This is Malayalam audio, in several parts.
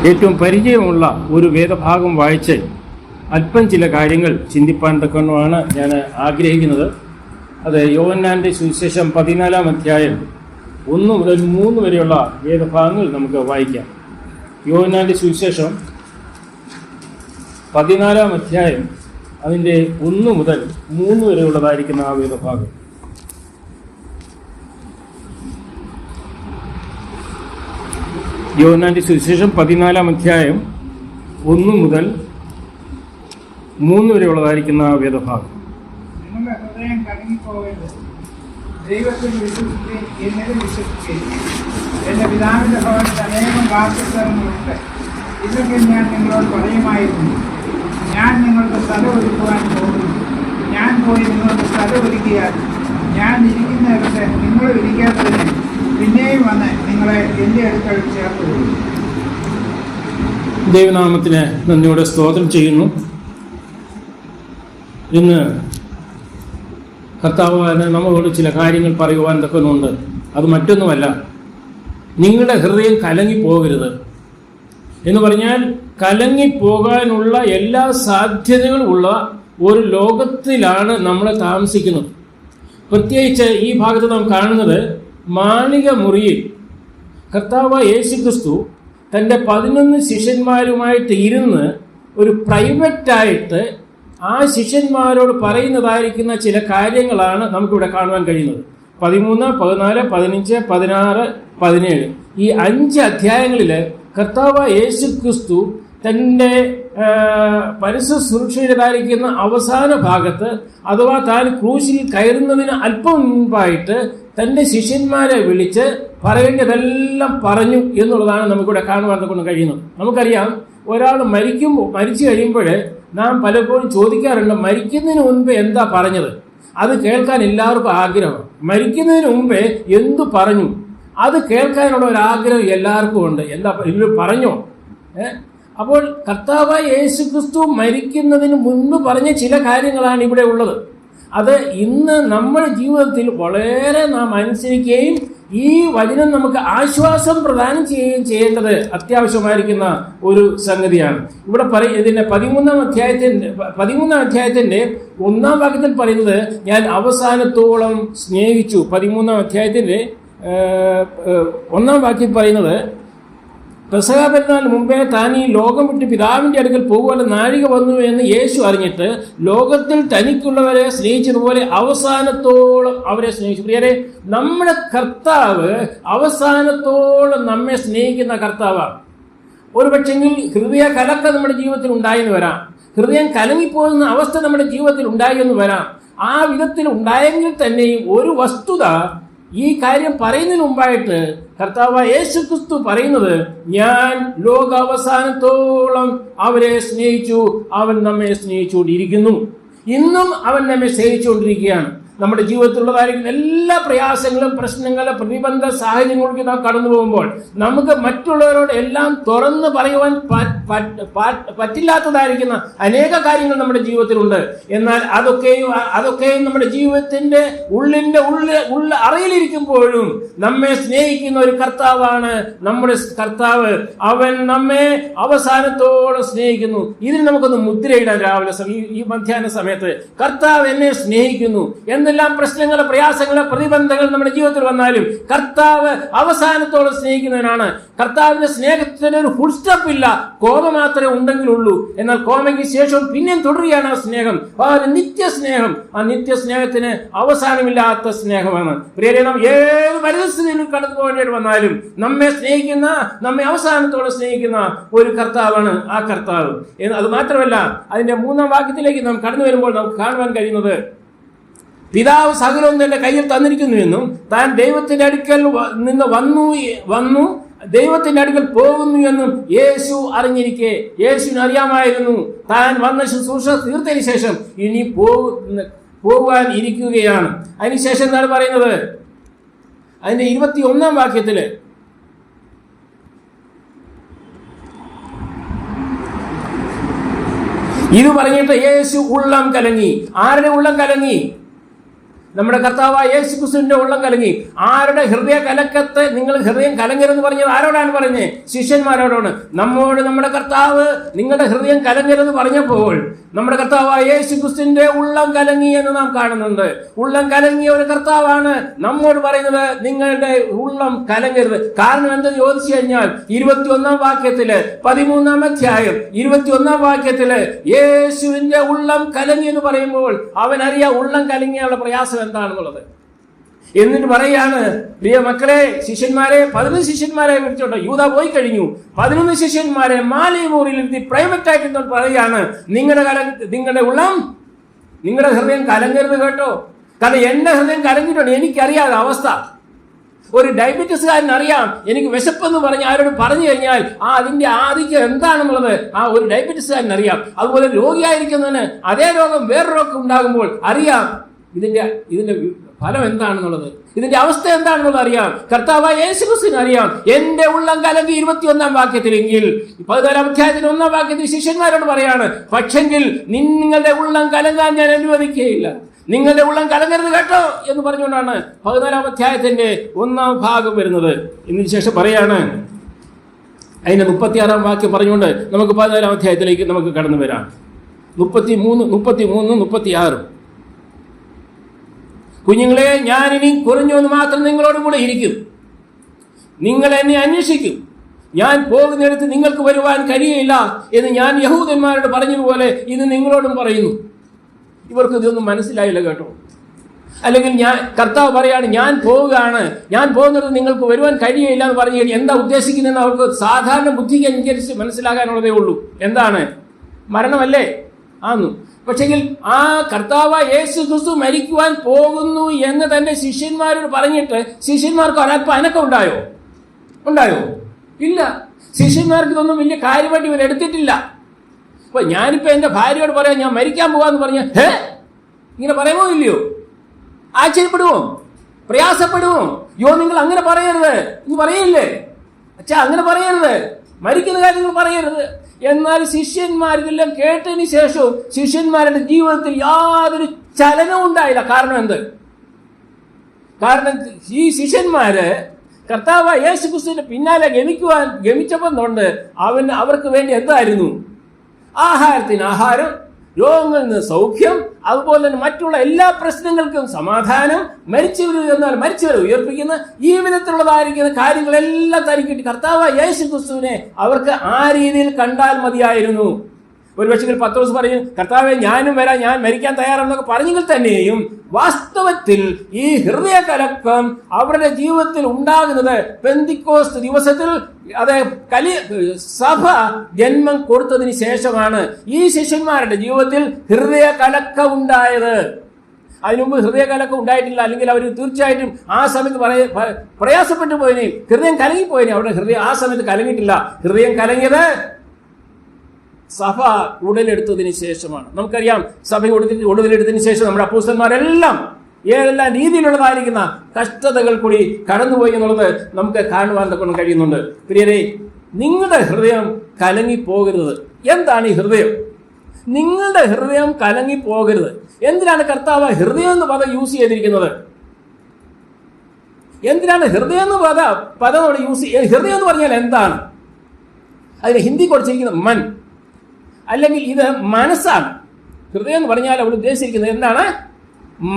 ഏറ്റവും പരിചയമുള്ള ഒരു വേദഭാഗം വായിച്ച് അല്പം ചില കാര്യങ്ങൾ ചിന്തിപ്പാൻ തക്കവണ്ണമാണ് ഞാൻ ആഗ്രഹിക്കുന്നത്. അത് യോഹന്നാൻ്റെ സുവിശേഷം 14-ാം അധ്യായം 1 മുതൽ 3 വരെയുള്ള വേദഭാഗങ്ങൾ നമുക്ക് വായിക്കാം. യോഹന്നാൻ്റെ സുവിശേഷം 14-ാം അധ്യായം അതിൻ്റെ 1 മുതൽ 3 വരെയുള്ളതായിരിക്കുന്ന ആ വേദഭാഗം. യോഹന്നാൻ്റെ സുവിശേഷം 14-ാം അധ്യായം 1 മുതൽ 3 വരെയുള്ളതായിരിക്കുന്ന ആ വേദഭാഗം. നിങ്ങളുടെ ഹൃദയം കലങ്ങിപ്പോകരുത്. ദൈവത്തിൽ വിശ്വസിക്കുകയും എന്നിൽ വിശ്വസിക്കുകയും. എൻ്റെ പിതാവിൻ്റെ ഭവനത്തിൽ അനേകം വാസസ്ഥലങ്ങളുണ്ട്. ഇതൊക്കെ ഞാൻ നിങ്ങളോട് പറയുമായിരുന്നു. ഞാൻ നിങ്ങൾക്ക് സ്ഥലം ഒരുക്കുവാൻ പോകുന്നു. ഞാൻ പോയി നിങ്ങൾക്ക് സ്ഥലം ഒരുക്കിയാൽ ഞാൻ ഇരിക്കുന്നിടത്ത് നിങ്ങൾ ഇരിക്കാത്തതിന് പിന്നെയും വന്ന് നിങ്ങളെ എൻ്റെ അടുക്കൽ ചേർത്തുകൊള്ളും. ദൈവനാമത്തിന് നന്ദിയോടെ സ്തോത്രം ചെയ്യുന്നു. ഇന്ന് കർത്താവ് നമ്മളോട് ചില കാര്യങ്ങൾ പറയുവാൻ തക്കുന്നുണ്ട്. അത് മറ്റൊന്നുമല്ല, നിങ്ങളുടെ ഹൃദയം കലങ്ങിപ്പോകരുത് എന്ന് പറഞ്ഞാൽ കലങ്ങിപ്പോകാനുള്ള എല്ലാ സാധ്യതകളും ഉള്ള ഒരു ലോകത്തിലാണ് നമ്മൾ താമസിക്കുന്നത്. പ്രത്യേകിച്ച് ഈ ഭാഗത്ത് നാം കാണുന്നത് മാളിക മുറിയിൽ കർത്താവ് യേശുക്രിസ്തു തൻ്റെ 11 ശിഷ്യന്മാരുമായിട്ട് ഇരുന്ന് ഒരു പ്രൈവറ്റായിട്ട് ആ ശിഷ്യന്മാരോട് പറയുന്നതായിരിക്കുന്ന ചില കാര്യങ്ങളാണ് നമുക്കിവിടെ കാണുവാൻ കഴിയുന്നത്. 13, 14, 15, 16, 17 ഈ 5 അധ്യായങ്ങളിൽ കർത്താവ് യേശുക്രിസ്തു തൻ്റെ പരിശുദ്ധ അവസാന ഭാഗത്ത്, അഥവാ താൻ ക്രൂശിൽ കയറുന്നതിന് അല്പം മുൻപായിട്ട് തൻ്റെ ശിഷ്യന്മാരെ വിളിച്ച് പറയേണ്ടതെല്ലാം പറഞ്ഞു എന്നുള്ളതാണ് നമുക്കിവിടെ കാണുവാൻ കൊണ്ട് കഴിയുന്നത്. നമുക്കറിയാം, ഒരാൾ മരിച്ചു കഴിയുമ്പോൾ നാം പലപ്പോഴും ചോദിക്കാറുണ്ട്, മരിക്കുന്നതിന് മുൻപ് എന്താ പറഞ്ഞത്? അത് കേൾക്കാൻ എല്ലാവർക്കും ആഗ്രഹം. മരിക്കുന്നതിന് മുമ്പേ എന്തു പറഞ്ഞു അത് കേൾക്കാനുള്ള ഒരു ആഗ്രഹം എല്ലാവർക്കും ഉണ്ട്. എന്താ ഇതിൽ പറഞ്ഞോ? അപ്പോൾ കർത്താവ് യേശുക്രിസ്തു മരിക്കുന്നതിന് മുൻപ് പറഞ്ഞ ചില കാര്യങ്ങളാണ് ഇവിടെ ഉള്ളത്. അത് ഇന്ന് നമ്മുടെ ജീവിതത്തിൽ വളരെ നാം അനുസരിക്കുകയും ഈ വചനം നമുക്ക് ആശ്വാസം പ്രദാനം ചെയ്യുകയും ചെയ്യേണ്ടത് അത്യാവശ്യമായിരിക്കുന്ന ഒരു സംഗതിയാണ്. ഇവിടെ ഇതിൻ്റെ 13-ാം അധ്യായത്തിൻ്റെ 1-ാം വാക്യത്തിൽ പറയുന്നത്, ഞാൻ അവസാനത്തോളം സ്നേഹിച്ചു. 13-ാം അധ്യായത്തിൻ്റെ 1-ാം വാക്യം പറയുന്നത്, പെസഹ പെരുന്നാളിന് മുമ്പേ താൻ ഈ ലോകം വിട്ട് പിതാവിൻ്റെ അടുക്കൽ പോകുവാനുള്ള നാഴിക വന്നു എന്ന് യേശു അറിഞ്ഞിട്ട് ലോകത്തിൽ തനിക്കുള്ളവരെ സ്നേഹിച്ചതുപോലെ അവസാനത്തോളം അവരെ സ്നേഹിച്ചു. പ്രിയരെ, നമ്മുടെ കർത്താവ് അവസാനത്തോളം നമ്മെ സ്നേഹിക്കുന്ന കർത്താവാണ്. ഒരു പക്ഷെങ്കിൽ ഹൃദയ കലക്ക നമ്മുടെ ജീവിതത്തിൽ ഉണ്ടായെന്ന് വരാം. ഹൃദയം കലങ്ങിപ്പോകുന്ന അവസ്ഥ നമ്മുടെ ജീവിതത്തിൽ ഉണ്ടായെന്ന് വരാം. ആ വിധത്തിൽ ഉണ്ടായെങ്കിൽ തന്നെയും ഒരു വസ്തുത, ഈ കാര്യം പറയുന്നതിന് മുമ്പായിട്ട് കർത്താവ് യേശുക്രിസ്തു പറയുന്നത്, ഞാൻ ലോകാവസാനത്തോളം അവരെ സ്നേഹിച്ചു, അവൻ നമ്മെ സ്നേഹിച്ചുകൊണ്ടിരിക്കുന്നു. ഇന്നും അവൻ നമ്മെ സ്നേഹിച്ചുകൊണ്ടിരിക്കുകയാണ്. നമ്മുടെ ജീവിതത്തിലുള്ളതായിരിക്കുന്ന എല്ലാ പ്രയാസങ്ങളും, പ്രശ്നങ്ങളും, പ്രതിബന്ധ സാഹചര്യങ്ങളിലേക്ക് നാം കടന്നു പോകുമ്പോൾ നമുക്ക് മറ്റുള്ളവരോട് എല്ലാം തുറന്ന് പറയുവാൻ പറ്റില്ലാത്തതായിരിക്കുന്ന അനേക കാര്യങ്ങൾ നമ്മുടെ ജീവിതത്തിലുണ്ട്. എന്നാൽ അതൊക്കെയും നമ്മുടെ ജീവിതത്തിന്റെ ഉള്ള അറയിലിരിക്കുമ്പോഴും നമ്മെ സ്നേഹിക്കുന്ന ഒരു കർത്താവാണ് നമ്മുടെ കർത്താവ്. അവൻ നമ്മെ അവസാനത്തോളം സ്നേഹിക്കുന്നു. ഇതിന് നമുക്കൊന്ന് മുദ്രയിടാൻ രാവിലെ ഈ മധ്യാഹ്ന സമയത്ത്, കർത്താവ് എന്നെ സ്നേഹിക്കുന്നു. എന്തെല്ലാം പ്രശ്നങ്ങൾ, പ്രയാസങ്ങൾ, പ്രതിബന്ധങ്ങൾ നമ്മുടെ ജീവിതത്തിൽ വന്നാലും കർത്താവ് അവസാനത്തോളം സ്നേഹിക്കുന്നവനാണ്. കർത്താവിന്റെ സ്നേഹത്തിന് ഒരു ഫുൾ സ്റ്റോപ്പ് ഇല്ല. കോമ മാത്രമേ ഉണ്ടെങ്കിലുള്ളൂ. എന്നാൽ കോമയ്ക്ക് ശേഷവും പിന്നെയും തുടരുകയാണ് ആ സ്നേഹം. ആ ഒരു നിത്യസ്നേഹം. ആ നിത്യസ്നേഹത്തിന് അവസാനമില്ലാത്ത സ്നേഹമാണ്. പ്രിയരെ, നാം ഏത് പരിസ്ഥിതിയിലും കടന്നു പോകേണ്ടി വന്നാലും നമ്മെ സ്നേഹിക്കുന്ന, നമ്മെ അവസാനത്തോളം സ്നേഹിക്കുന്ന ഒരു കർത്താവാണ് ആ കർത്താവ്. അത് മാത്രമല്ല, അതിന്റെ 3-ാം വാക്യത്തിലേക്ക് നാം കടന്നു വരുമ്പോൾ നമുക്ക് കാണുവാൻ കഴിയുന്നത്, പിതാവ് സകലവും തന്റെ കയ്യിൽ തന്നിരിക്കുന്നു എന്നും താൻ ദൈവത്തിന്റെ അടുക്കൽ നിന്ന് വന്നു ദൈവത്തിന്റെ അടുക്കൽ പോകുന്നു എന്നും യേശു അറിഞ്ഞിരിക്കെ, യേശുവിന് അറിയാമായിരുന്നു താൻ വന്ന ശുശ്രൂഷ തീർത്തതിന് ശേഷം ഇനി പോകുവാൻ ഇരിക്കുകയാണ്. അതിനുശേഷം എന്താണ് പറയുന്നത്? അതിന്റെ 21-ാം വാക്യത്തില്, ഇത് പറഞ്ഞിട്ട് യേശു ഉള്ളം കലങ്ങി. ആരുടെ ഉള്ളം കലങ്ങി? നമ്മുടെ കർത്താവായ യേശു ക്രിസ്തുവിന്റെ ഉള്ളം കലങ്ങി. ആരുടെ ഹൃദയ കലക്കത്തെ നിങ്ങൾ ഹൃദയം കലങ്ങരുതെന്ന് പറഞ്ഞത് ആരോടാണ് പറഞ്ഞത്? ശിഷ്യന്മാരോടാണ്. നമ്മോട് നമ്മുടെ കർത്താവ് നിങ്ങളുടെ ഹൃദയം കലങ്ങരുതെന്ന് പറഞ്ഞപ്പോൾ നമ്മുടെ കർത്താവായ യേശു ക്രിസ്തുവിന്റെ ഉള്ളം കലങ്ങി എന്ന് നാം കാണുന്നുണ്ട്. ഉള്ളം കലങ്ങിയ ഒരു കർത്താവാണ് നമ്മോട് പറയുന്നത് നിങ്ങളുടെ ഉള്ളം കലങ്ങരുത്. കാരണം എന്തെന്ന് ചോദിച്ചു കഴിഞ്ഞാൽ 21 വാക്യത്തില് 13 അധ്യായം 21 വാക്യത്തില് യേശുവിന്റെ ഉള്ളം കലങ്ങി എന്ന് പറയുമ്പോൾ അവനറിയാം ഉള്ളം കലങ്ങിയുള്ള പ്രയാസം എന്താണെന്നുള്ളത്. എന്നിട്ട് പറയാണ്, പ്രിയ മക്കളെ, ശിഷ്യന്മാരെ 11 ശിഷ്യന്മാരെ വിളിച്ചോട്ടോ. യൂദ പോയി കഴിഞ്ഞു. 11 ശിഷ്യന്മാരെ മാലിമൂറിൽ ഇരുത്തി പ്രൈവറ്റ് ആയിട്ട് പറയാണ്, നിങ്ങളുടെ ഉള്ളം, നിങ്ങളുടെ ഹൃദയം കലങ്ങരുത് കേട്ടോ. കാരണം എന്റെ ഹൃദയം കലങ്ങിയിട്ടുണ്ട്. എനിക്കറിയാതെ അവസ്ഥ. ഒരു ഡയബറ്റീസുകാരൻ അറിയാം എനിക്ക് വിശപ്പെന്ന് പറഞ്ഞ് ആരോട് പറഞ്ഞു കഴിഞ്ഞാൽ അതിന്റെ ആധിക്യം എന്താണെന്നുള്ളത് ഒരു ഡയബറ്റീസുകാരൻ അറിയാം. അതുപോലെ രോഗിയായിരിക്കുന്നതിന് അതേ രോഗം വേറൊരു രോഗം ഉണ്ടാകുമ്പോൾ അറിയാം ഇതിന്റെ ഫലം എന്താണെന്നുള്ളത്, ഇതിന്റെ അവസ്ഥ എന്താണെന്നുള്ളത് അറിയാം. കർത്താവായ യേശു ക്രിസ്തുവിന് അറിയാം. എന്റെ ഉള്ളം കലങ്ങി 21 വാക്യത്തിലെങ്കിൽ 14 അധ്യായത്തിന് 1 വാക്യത്തിൽ ശിഷ്യന്മാരോട് പറയാണ്, പക്ഷെങ്കിൽ നിങ്ങളുടെ ഉള്ളം കലങ്ങാൻ ഞാൻ അനുവദിക്കുകയില്ല, നിങ്ങളുടെ ഉള്ളം കലങ്ങരുത് കേട്ടോ എന്ന് പറഞ്ഞുകൊണ്ടാണ് 14 അധ്യായത്തിന്റെ 1 ഭാഗം വരുന്നത്. ഇതിനു ശേഷം പറയാണ്, അതിന്റെ 36 വാക്യം പറഞ്ഞുകൊണ്ട് നമുക്ക് 14 അധ്യായത്തിലേക്ക് നമുക്ക് കടന്നു വരാം. 33, 36. കുഞ്ഞുങ്ങളെ, ഞാനിനി കുറഞ്ഞു എന്ന് മാത്രം നിങ്ങളോട് കൂടെ ഇരിക്കും. നിങ്ങൾ എന്നെ അന്വേഷിക്കും. ഞാൻ പോകുന്നിടത്ത് നിങ്ങൾക്ക് വരുവാൻ കഴിയില്ല എന്ന് ഞാൻ യഹൂദന്മാരോട് പറഞ്ഞതുപോലെ ഇത് നിങ്ങളോടും പറയുന്നു. ഇവർക്ക് ഇതൊന്നും മനസ്സിലായില്ല കേട്ടോ. അല്ലെങ്കിൽ കർത്താവ് പറയാണ്, ഞാൻ പോവുകയാണ്, ഞാൻ പോകുന്നത് നിങ്ങൾക്ക് വരുവാൻ കഴിയില്ല എന്ന് പറഞ്ഞു കഴിഞ്ഞാൽ എന്താ ഉദ്ദേശിക്കുന്നതെന്ന് അവർക്ക് സാധാരണ ബുദ്ധിക്ക് അനുസരിച്ച് മനസ്സിലാകാനുള്ളതേ ഉള്ളൂ. എന്താണ്? മരണമല്ലേ? ആന്നു. പക്ഷെങ്കിൽ ആ കർത്താവ് യേശു ക്രിസ്തു മരിക്കുവാൻ പോകുന്നു എന്ന് തന്റെ ശിഷ്യന്മാരോട് പറഞ്ഞിട്ട് ശിഷ്യന്മാർക്ക് ഒരല്പം അനക്കം ഉണ്ടായോ? ഇല്ല. ശിഷ്യന്മാർക്ക് ഇതൊന്നും വലിയ കാര്യമായിട്ട് ഇവർ എടുത്തിട്ടില്ല. അപ്പൊ ഞാനിപ്പോ എന്റെ ഭാര്യയോട് പറയാം ഞാൻ മരിക്കാൻ പോവാന്ന് പറഞ്ഞ ഇങ്ങനെ പറയുമോ ഇല്ലയോ? ആശ്ചര്യപ്പെടുമോ? പ്രയാസപ്പെടുമോ? നിങ്ങൾ അങ്ങനെ പറയരുത് എന്ന് പറയില്ലേ? അച്ഛാ അങ്ങനെ പറയരുത്, മരിക്കുന്ന കാര്യങ്ങൾ പറയരുത്. എന്നാൽ ശിഷ്യന്മാരിതെല്ലാം കേട്ടതിന് ശേഷവും ശിഷ്യന്മാരുടെ ജീവിതത്തിൽ യാതൊരു ചലനവും ഉണ്ടായില്ല. കാരണം എന്ത്? കാരണം ഈ ശിഷ്യന്മാര് കർത്താവ് യേശു ക്രിസ്തുവിന്റെ പിന്നാലെ ഗമിച്ചപ്പം കൊണ്ട് അവർക്ക് വേണ്ടി എന്തായിരുന്നു? ആഹാരത്തിന് ആഹാരം, രോഗങ്ങളിൽ നിന്ന് സൗഖ്യം, അതുപോലെ തന്നെ മറ്റുള്ള എല്ലാ പ്രശ്നങ്ങൾക്കും സമാധാനം, മരിച്ചവരെ ഉയർപ്പിക്കുന്ന ഈ വിധത്തിലുള്ളതായിരിക്കുന്ന കാര്യങ്ങളെല്ലാം തനിക്കിട്ട് കർത്താവ് യേശു ക്രിസ്തുവിനെ അവർക്ക് ആ രീതിയിൽ കണ്ടാൽ മതിയായിരുന്നു. ഒരു പക്ഷേ പത്രോസ് പറയും, കർത്താവെ ഞാനും വരാം, ഞാൻ മരിക്കാൻ തയ്യാറാണെന്നൊക്കെ പറഞ്ഞെങ്കിൽ തന്നെയും വാസ്തവത്തിൽ ഈ ഹൃദയ കലക്കം അവരുടെ ജീവിതത്തിൽ ഉണ്ടാകുന്നത് പെന്തിക്കോസ്ത് ദിവസത്തിൽ സഭ ജന്മം കൊടുത്തതിന് ശേഷമാണ് ഈ ശിഷ്യന്മാരുടെ ജീവിതത്തിൽ ഹൃദയ കലക്കം ഉണ്ടായത്. അതിനുമുമ്പ് ഹൃദയ കലക്കം ഉണ്ടായിട്ടില്ല. അല്ലെങ്കിൽ അവർ തീർച്ചയായിട്ടും ആ സമയത്ത് പ്രയാസപ്പെട്ടു പോയിനെ, ഹൃദയം കലങ്ങിപ്പോയിനെ. അവരുടെ ഹൃദയം ആ സമയത്ത് കലങ്ങിയിട്ടില്ല. ഹൃദയം കലങ്ങിയത് സഭ ഉടലെടുത്തതിന് ശേഷമാണ്. നമുക്കറിയാം, സഭ ഉടലെടുത്തതിന് ശേഷം നമ്മുടെ അപ്പോസ്തലന്മാരെല്ലാം ഏതെല്ലാം രീതിയിലുള്ളതായിരിക്കുന്ന കഷ്ടതകൾ കൂടി കടന്നുപോയി എന്നുള്ളത് നമുക്ക് കാണുവാൻ കൊണ്ട് കഴിയുന്നുണ്ട്. പ്രിയരെ, നിങ്ങളുടെ ഹൃദയം കലങ്ങിപ്പോകരുത്. എന്താണ് ഈ ഹൃദയം? നിങ്ങളുടെ ഹൃദയം കലങ്ങിപ്പോകരുത്. എന്തിനാണ് കർത്താവ് ഹൃദയം എന്ന് പദം യൂസ് ചെയ്തിരിക്കുന്നത്? എന്തിനാണ് ഹൃദയം എന്ന് പദം യൂസ്? ഹൃദയം എന്ന് പറഞ്ഞാൽ എന്താണ്? അതിന് ഹിന്ദി കൊടുത്തിരിക്കുന്നത് മൻ, അല്ലെങ്കിൽ ഇത് മനസ്സാണ്. ഹൃദയം എന്ന് പറഞ്ഞാൽ അവിടെ ഉദ്ദേശിച്ചിരിക്കുന്നത് എന്താണ്?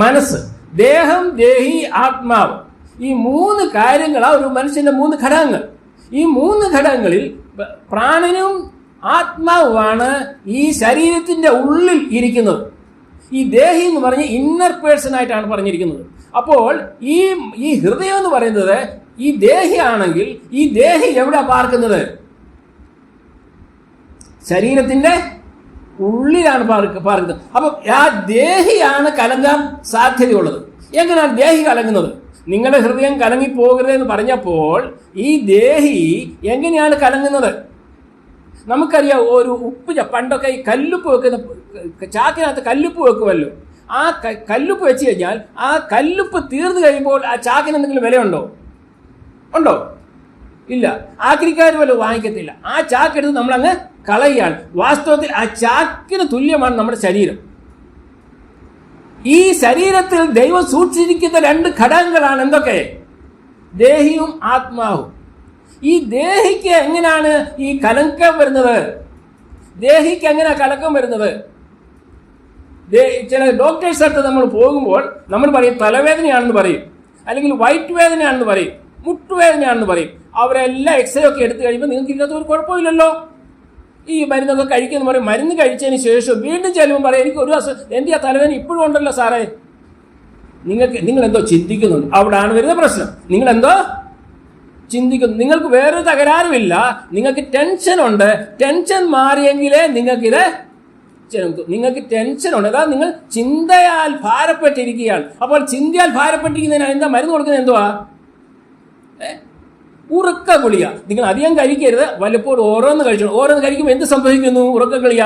മനസ്സ്, ദേഹം, ദേഹി, ആത്മാവ്. ഈ 3 കാര്യങ്ങളാണ് ഒരു മനുഷ്യന്റെ 3 ഘടകങ്ങൾ. ഈ 3 ഘടകങ്ങളിൽ പ്രാണനും ആത്മാവുമാണ് ഈ ശരീരത്തിന്റെ ഉള്ളിൽ ഇരിക്കുന്നത്. ഈ ദേഹി എന്ന് പറഞ്ഞ ഇന്നർ പേഴ്സൺ ആയിട്ടാണ് പറഞ്ഞിരിക്കുന്നത്. അപ്പോൾ ഈ ഹൃദയം എന്ന് പറയുന്നത് ഈ ദേഹിയാണെങ്കിൽ ഈ ദേഹി എവിടെ പാർക്കുന്നത്? ശരീരത്തിന്റെ ഉള്ളിലാണ് പാർക്കുന്നത്. അപ്പൊ ആ ദേഹിയാണ് കലങ്ങാൻ സാധ്യതയുള്ളത്. എങ്ങനെയാണ് ദേഹി കലങ്ങുന്നത്? നിങ്ങളുടെ ഹൃദയം കലങ്ങിപ്പോകരുത് എന്ന് പറഞ്ഞപ്പോൾ ഈ ദേഹി എങ്ങനെയാണ് കലങ്ങുന്നത്? നമുക്കറിയാം, ഒരു ഉപ്പ് പണ്ടൊക്കെ ഈ കല്ലുപ്പ് വെക്കുന്ന ചാക്കിനകത്ത് കല്ലുപ്പ് വെക്കുമല്ലോ. ആ കല്ലുപ്പ് വെച്ച് കഴിഞ്ഞാൽ ആ കല്ലുപ്പ് തീർന്നു കഴിയുമ്പോൾ ആ ചാക്കിന് എന്തെങ്കിലും വിലയുണ്ടോ? ഇല്ല. ആക്രിക്കാർ വല്ലതും വാങ്ങിക്കത്തില്ല. ആ ചാക്കെടുത്ത് നമ്മളങ്ങ് കളയുകയാണ്. വാസ്തവത്തിൽ ആ ചാക്കിന് തുല്യമാണ് നമ്മുടെ ശരീരം. ഈ ശരീരത്തിൽ ദൈവം സൂക്ഷിച്ചിരിക്കുന്ന 2 ഘടകങ്ങളാണ് എന്തൊക്കെ? ദേഹിയും ആത്മാവും. ഈ ദേഹിക്ക് എങ്ങനെയാണ് ഈ കലക്കം വരുന്നത്? ദേഹിക്ക് എങ്ങനെയാണ് കലക്കം വരുന്നത്? ചില ഡോക്ടേഴ്സ് അടുത്ത് നമ്മൾ പോകുമ്പോൾ നമ്മൾ പറയും തലവേദനയാണെന്ന് പറയും, അല്ലെങ്കിൽ വയറ്റ് വേദനയാണെന്ന് പറയും, മുട്ടുവേദനയാണെന്ന് പറയും. അവരെല്ലാം എക്സ്റേ ഒക്കെ എടുത്തു കഴിയുമ്പോൾ നിങ്ങൾക്ക് ഇല്ലാത്ത ഒരു കുഴപ്പമില്ലല്ലോ, ഈ മരുന്നൊക്കെ കഴിക്കുന്ന പറയും. മരുന്ന് കഴിച്ചതിന് ശേഷം വീണ്ടും ചെല്ലുമ്പോൾ പറയും എനിക്ക് ഒരു എൻ്റെ ആ തലവേദന ഇപ്പോഴും ഉണ്ടല്ലോ സാറേ. നിങ്ങളെന്തോ ചിന്തിക്കുന്നുണ്ട്, അവിടാണ് വരുന്ന പ്രശ്നം. നിങ്ങളെന്തോ ചിന്തിക്കുന്നു. നിങ്ങൾക്ക് വേറൊരു തകരാറുമില്ല, നിങ്ങൾക്ക് ടെൻഷൻ ഉണ്ട്. ടെൻഷൻ മാറിയെങ്കിലേ നിങ്ങൾക്ക് ടെൻഷൻ ഉണ്ട്. അതാ നിങ്ങൾ ചിന്തയാൽ ഭാരപ്പെട്ടിരിക്കുകയാണ്. അപ്പോൾ ചിന്തയാൽ ഭാരപ്പെട്ടിരിക്കുന്നതിന് എന്താ മരുന്ന് കൊടുക്കുന്നത്? എന്തുവാ? ഉറക്ക ഗുളിക. നിങ്ങൾ അധികം കഴിക്കരുത്, വല്ലപ്പോഴും ഓരോന്ന് കഴിക്കുമ്പോൾ എന്ത് സംഭവിക്കുന്നു? ഉറക്ക ഗുളിക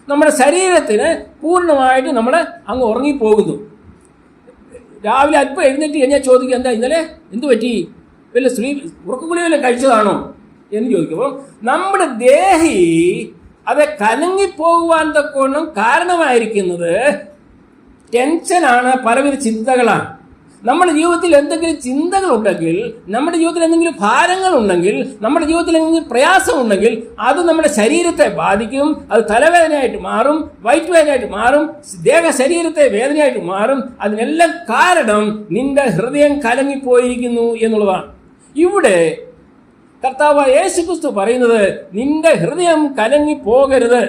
നമ്മുടെ ശരീരത്തിന് പൂർണ്ണമായിട്ട് നമ്മൾ അങ്ങ് ഉറങ്ങിപ്പോകുന്നു. രാവിലെ അല്പം എഴുന്നേറ്റ് കഴിഞ്ഞാൽ ചോദിക്കുക എന്താ ഇന്നലെ എന്ത് പറ്റി, വല്ല ഉറക്ക ഗുളിക വല്ല കഴിച്ചതാണോ എന്ന് ചോദിക്കുമ്പോൾ നമ്മുടെ ദേഹി അത് കലങ്ങിപ്പോകുവാൻ തക്കോണം കാരണമായിരിക്കുന്നത് ടെൻഷനാണ്, പലവിധ ചിന്തകളാണ്. നമ്മുടെ ജീവിതത്തിൽ എന്തെങ്കിലും ചിന്തകളുണ്ടെങ്കിൽ, നമ്മുടെ ജീവിതത്തിൽ എന്തെങ്കിലും ഭാരങ്ങളുണ്ടെങ്കിൽ, നമ്മുടെ ജീവിതത്തിൽ എന്തെങ്കിലും പ്രയാസമുണ്ടെങ്കിൽ അത് നമ്മുടെ ശരീരത്തെ ബാധിക്കും. അത് തലവേദനയായിട്ട് മാറും, വയറ്റ് വേദനയായിട്ട് മാറും, ശരീരത്തെ വേദനയായിട്ട് മാറും. അതിനെല്ലാം കാരണം നിന്റെ ഹൃദയം കലങ്ങിപ്പോയിരിക്കുന്നു എന്നുള്ളതാണ്. ഇവിടെ കർത്താവ് യേശുക്രിസ്തു പറയുന്നത് നിന്റെ ഹൃദയം കലങ്ങിപ്പോകരുത്.